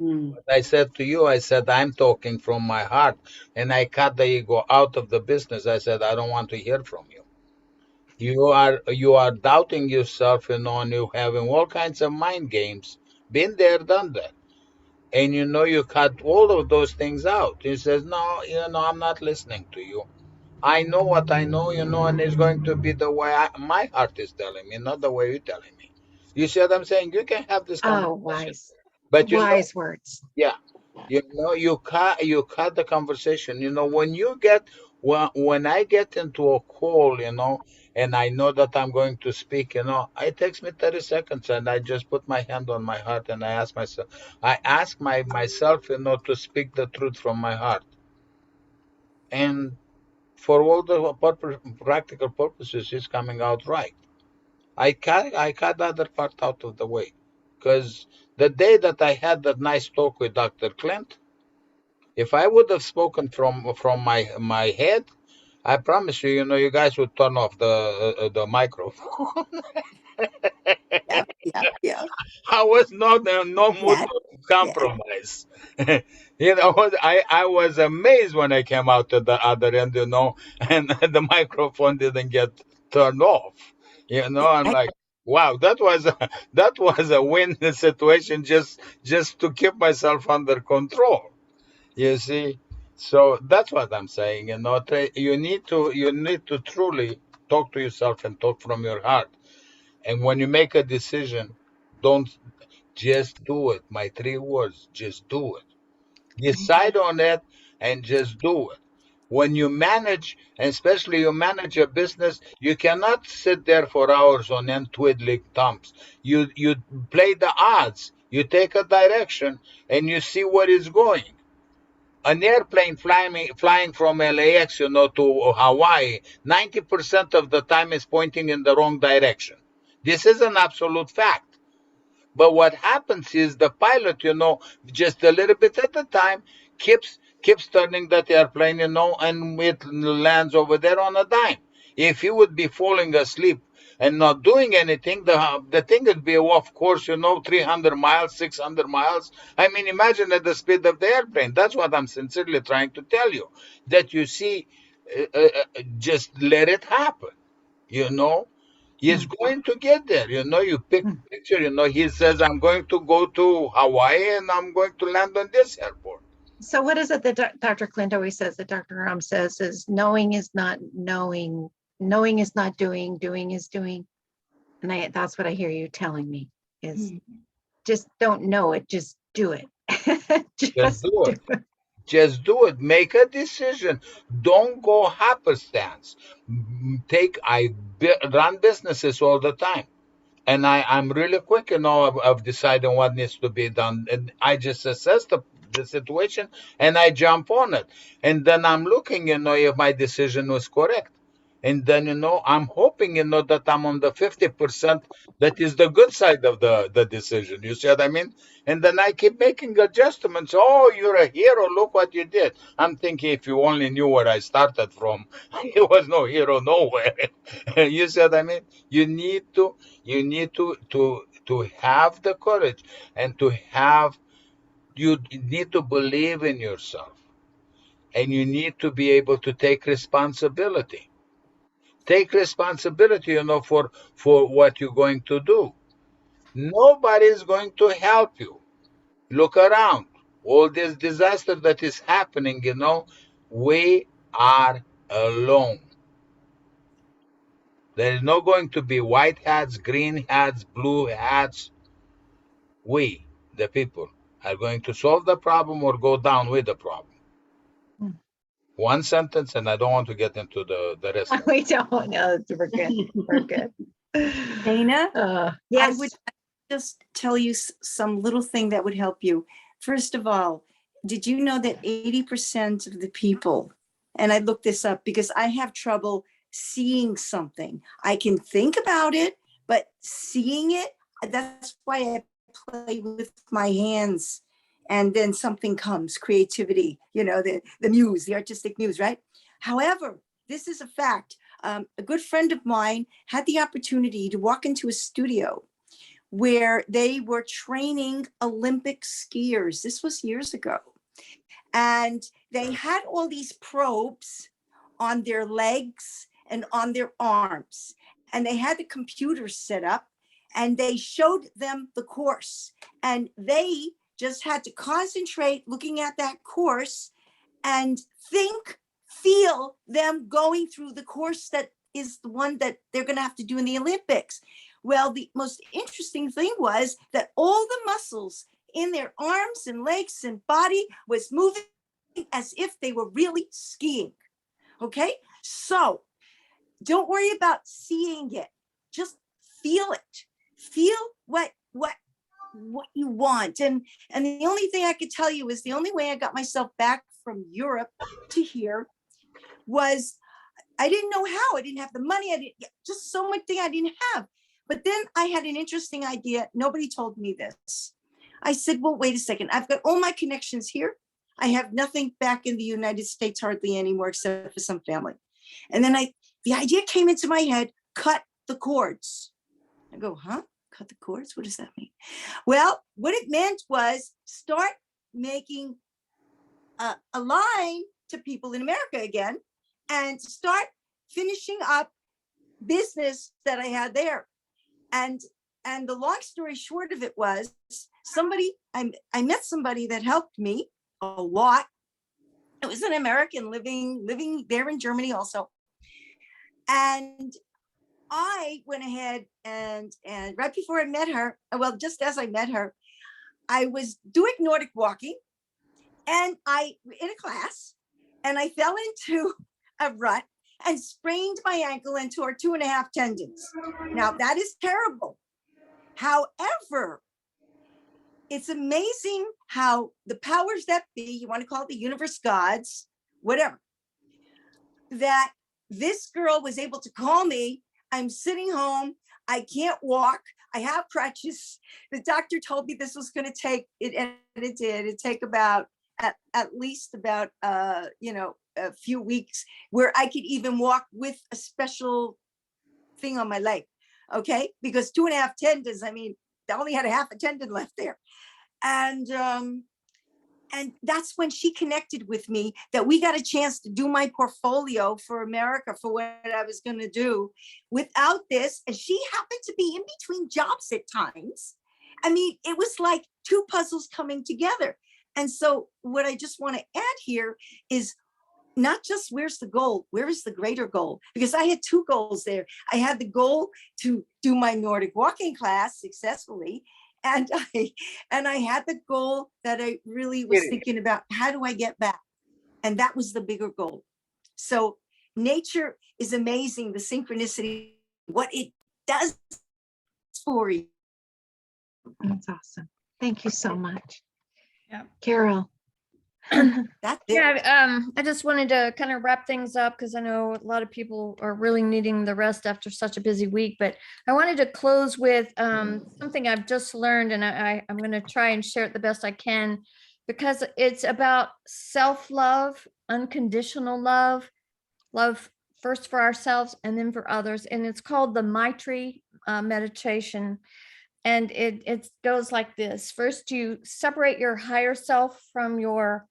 Mm. What I said to you, I said, I'm talking from my heart. And I cut the ego out of the business. I said, I don't want to hear from you. You are doubting yourself, and you're having all kinds of mind games. Been there, done that. And you cut all of those things out. He says, no, I'm not listening to you. I know what I know, and it's going to be the way my heart is telling me, not the way you're telling me. You see what I'm saying? You can have this Oh, conversation, wise, but wise words. yeah, you cut the conversation. When I get into a call, and I know that I'm going to speak, it takes me 30 seconds, and I just put my hand on my heart, and I ask myself, to speak the truth from my heart, and for all the practical purposes, it's coming out right. I cut the other part out of the way, because the day that I had that nice talk with Dr. Clint, if I would have spoken from my head, I promise you, you guys would turn off the microphone. Yeah, yeah, yeah. I was not in no mood Yeah, to yeah. compromise. I was amazed when I came out to the other end, and the microphone didn't get turned off. I'm I, like, wow, that was a win situation, just to keep myself under control. You see, so that's what I'm saying. You need to truly talk to yourself and talk from your heart. And when you make a decision, don't just do it. My three words, just do it. Decide on it and just do it. When you manage, and especially you manage a business, you cannot sit there for hours on end twiddling thumbs. You play the odds. You take a direction and you see where it's going. An airplane flying from LAX, to Hawaii, 90% of the time is pointing in the wrong direction. This is an absolute fact. But what happens is the pilot, just a little bit at a time, keeps turning that airplane, and it lands over there on a dime. If he would be falling asleep and not doing anything, the thing would be off course, 300 miles, 600 miles. I mean, imagine at the speed of the airplane. That's what I'm sincerely trying to tell you. That you see, just let it happen, you know. He's going to get there. You picture, he says, I'm going to go to Hawaii and I'm going to land on this airport. So what is it that Dr. Clint always says, that Dr. Ram says, is knowing is not knowing, knowing is not doing, doing is doing. And that's what I hear you telling me is just don't know it, just do it. Just do it. Just do it. Make a decision. Don't go happenstance. Run businesses all the time. And I'm really quick, of deciding what needs to be done. And I just assess the situation and I jump on it. And then I'm looking, if my decision was correct. And then, I'm hoping, that I'm on the 50% that is the good side of the decision. You see what I mean? And then I keep making adjustments. Oh, you're a hero. Look what you did. I'm thinking, if you only knew where I started from, it was no hero nowhere. You see what I mean? You need to have the courage, and you need to believe in yourself, and you need to be able to take responsibility. Take responsibility, for what you're going to do. Nobody's going to help you. Look around. All this disaster that is happening, we are alone. There is not going to be white hats, green hats, blue hats. We, the people, are going to solve the problem or go down with the problem. One sentence, and I don't want to get into the rest of it. We don't know. We're good. We're good. Dana, Yes. I would just tell you some little thing that would help you. First of all, did you know that 80% of the people, and I looked this up because I have trouble seeing something. I can think about it, but seeing it, that's why I play with my hands. And then something comes, creativity, the muse, the artistic muse, right? However, this is a fact. A good friend of mine had the opportunity to walk into a studio where they were training Olympic skiers. This was years ago. And they had all these probes on their legs and on their arms. And they had the computers set up and they showed them the course. And they just had to concentrate looking at that course and feel them going through the course that is the one that they're going to have to do in the Olympics. Well, the most interesting thing was that all the muscles in their arms and legs and body was moving as if they were really skiing. Okay, so don't worry about seeing it. Just feel it. Feel what you want. And the only thing I could tell you is the only way I got myself back from Europe to here was I didn't know how. I didn't have the money. I didn't, just so much thing I didn't have. But then I had an interesting idea. Nobody told me this. I said, well, wait a second. I've got all my connections here. I have nothing back in the United States hardly anymore except for some family. And then the idea came into my head, cut the cords. I go, huh? Cut the cords? What does that mean? Well, what it meant was start making a line to people in America again and start finishing up business that I had there. And the long story short of it was I met somebody that helped me a lot. It was an American living there in Germany also. And I went ahead and right before I met her, well, just as I met her, I was doing Nordic walking and in a class, and I fell into a rut and sprained my ankle and tore 2.5 tendons. Now that is terrible. However, it's amazing how the powers that be, you want to call it the universe, gods, whatever, that this girl was able to call me. I'm sitting home. I can't walk. I have crutches. The doctor told me this was going to take it, and it did. It'd take about at least about a few weeks where I could even walk with a special thing on my leg. Okay, because 2.5 tendons. I mean, I only had a half a tendon left there, and that's when she connected with me, that we got a chance to do my portfolio for America for what I was going to do without this. And she happened to be in between jobs at times. I mean, it was like two puzzles coming together. And so what I just want to add here is not just where's the goal, where is the greater goal? Because I had two goals there. I had the goal to do my Nordic walking class successfully. And I had the goal that I really was thinking about, how do I get back? And that was the bigger goal. So nature is amazing, the synchronicity, what it does for you. That's awesome. Thank you so much. Yeah. Carol. That's it. Yeah, I just wanted to kind of wrap things up because I know a lot of people are really needing the rest after such a busy week, but I wanted to close with something I've just learned, and I'm going to try and share it the best I can, because it's about self-love, unconditional love, love first for ourselves and then for others. And it's called the Maitri meditation. And it goes like this. First, you separate your higher self from your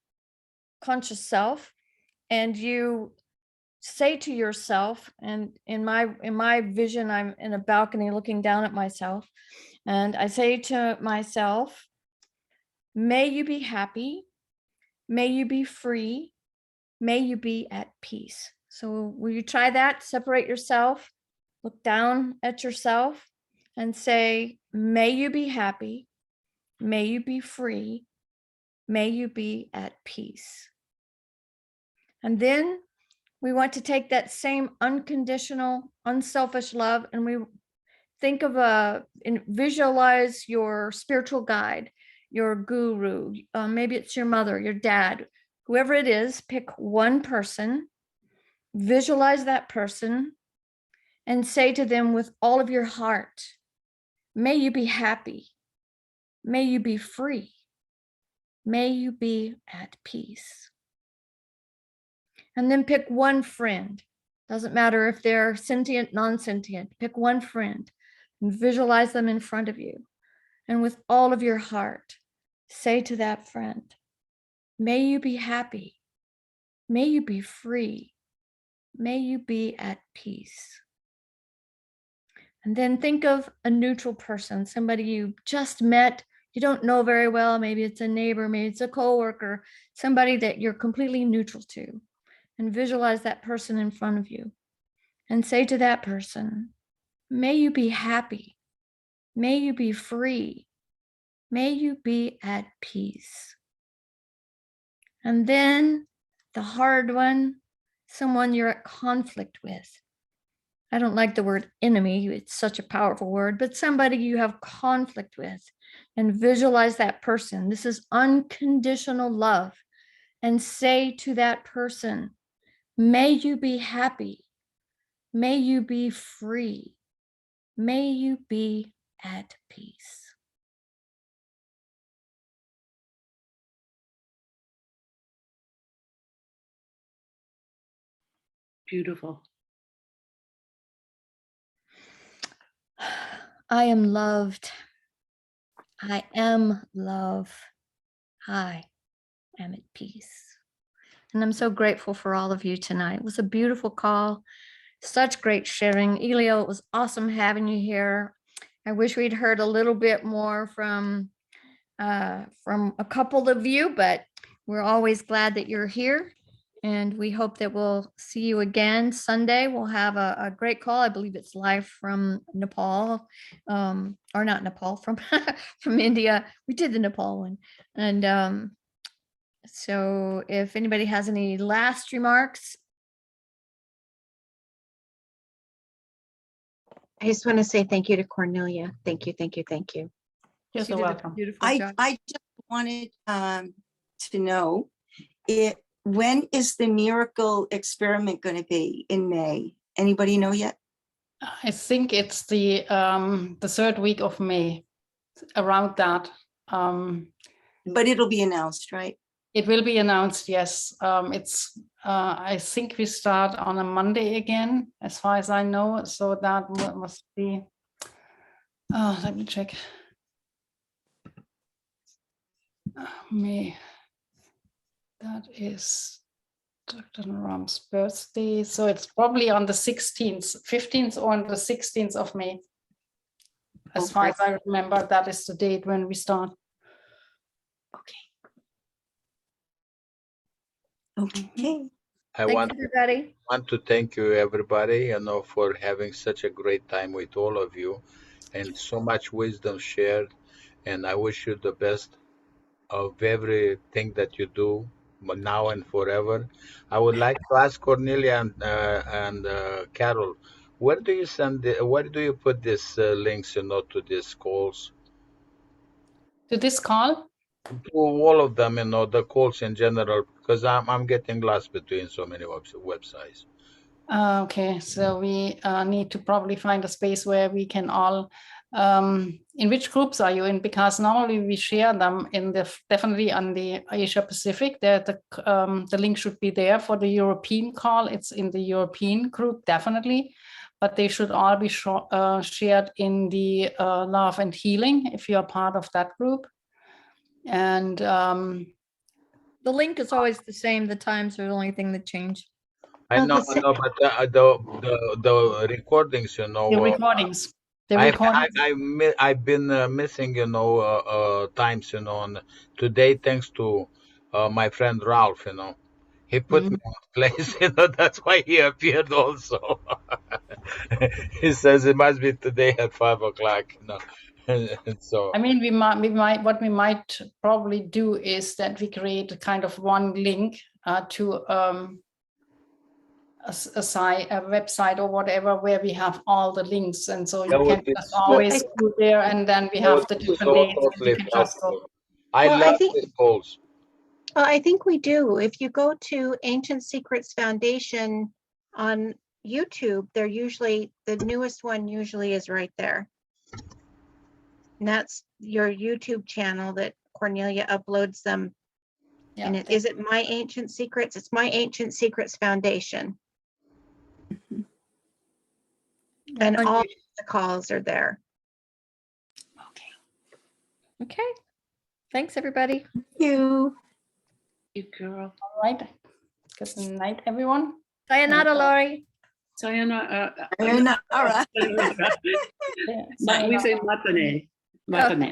conscious self, and you say to yourself, and in my vision, I'm in a balcony looking down at myself, and I say to myself, may you be happy, may you be free, may you be at peace. So will you try that? Separate yourself, look down at yourself and say, may you be happy, may you be free, may you be at peace. And then we want to take that same unconditional, unselfish love, and we think of and visualize your spiritual guide, your guru, maybe it's your mother, your dad, whoever it is. Pick one person, visualize that person, and say to them with all of your heart, may you be happy, may you be free, may you be at peace. And then pick one friend, Doesn't matter if they're sentient, non-sentient. Pick one friend and visualize them in front of you. And with all of your heart, say to that friend, may you be happy. May you be free. May you be at peace. And then think of a neutral person, somebody you just met, you don't know very well. Maybe it's a neighbor, maybe it's a coworker, somebody that you're completely neutral to. And visualize that person in front of you. And say to that person, may you be happy. May you be free. May you be at peace. And then the hard one, someone you're at conflict with. I don't like the word enemy, it's such a powerful word, but somebody you have conflict with, and visualize that person. This is unconditional love. And say to that person, may you be happy. May you be free. May you be at peace. Beautiful. I am loved. I am love. I am at peace. And I'm so grateful for all of you tonight. It was a beautiful call. Such great sharing. Elio, it was awesome having you here. I wish we'd heard a little bit more from a couple of you, but we're always glad that you're here. And we hope that we'll see you again Sunday. We'll have a great call. I believe it's live from Nepal, or not Nepal, from from India. We did the Nepal one. And so if anybody has any last remarks. I just want to say thank you to Cornelia. Thank you, thank you, thank you. You're She so did a welcome. beautiful job. I just wanted to know when is the miracle experiment going to be in May? Anybody know yet? I think it's the 3rd week of May, around that. But it'll be announced, right? It will be announced, yes. I think we start on a Monday again, as far as I know. So that must be, let me check. May, that is Dr. Naram's birthday. So it's probably on the 16th, 15th or on the 16th of May. As far as I remember, that is the date when we start. Okay. I Thanks, everybody. want to thank you, everybody, for having such a great time with all of you and so much wisdom shared. And I wish you the best of everything that you do now and forever. I would like to ask Cornelia and Carol, where do you where do you put these links, to these calls? To this call? To all of them, the calls in general, because I'm getting lost between so many websites. Okay, so we need to probably find a space where we can all, in which groups are you in? Because normally we share them in definitely on the Asia Pacific. The link should be there. For the European call, it's in the European group, definitely. But they should all be shared in the Love and Healing, if you're part of that group. And the link is always the same. The times are the only thing that change. I know, but the recordings, the recordings. I've been missing, times, on today, thanks to my friend Ralph, he put me on place, that's why he appeared also. He says it must be today at 5 o'clock, so. I mean, what we might probably do is that we create a kind of one link to a website or whatever, where we have all the links, and so you can just always go there, and then we have the different dates. You can just go. I love these calls. Well, I think we do. If you go to Ancient Secrets Foundation on YouTube, they're usually, the newest one usually is right there. And that's your YouTube channel that Cornelia uploads them. Yeah, and is it My Ancient Secrets? It's My Ancient Secrets Foundation. And On all you. the calls are there. Okay. Thanks, everybody. You. You girl. All right. Good night, everyone. Sayonara, Lori. Sayonara. All right. Yeah, We say sayonara. matane. Matane.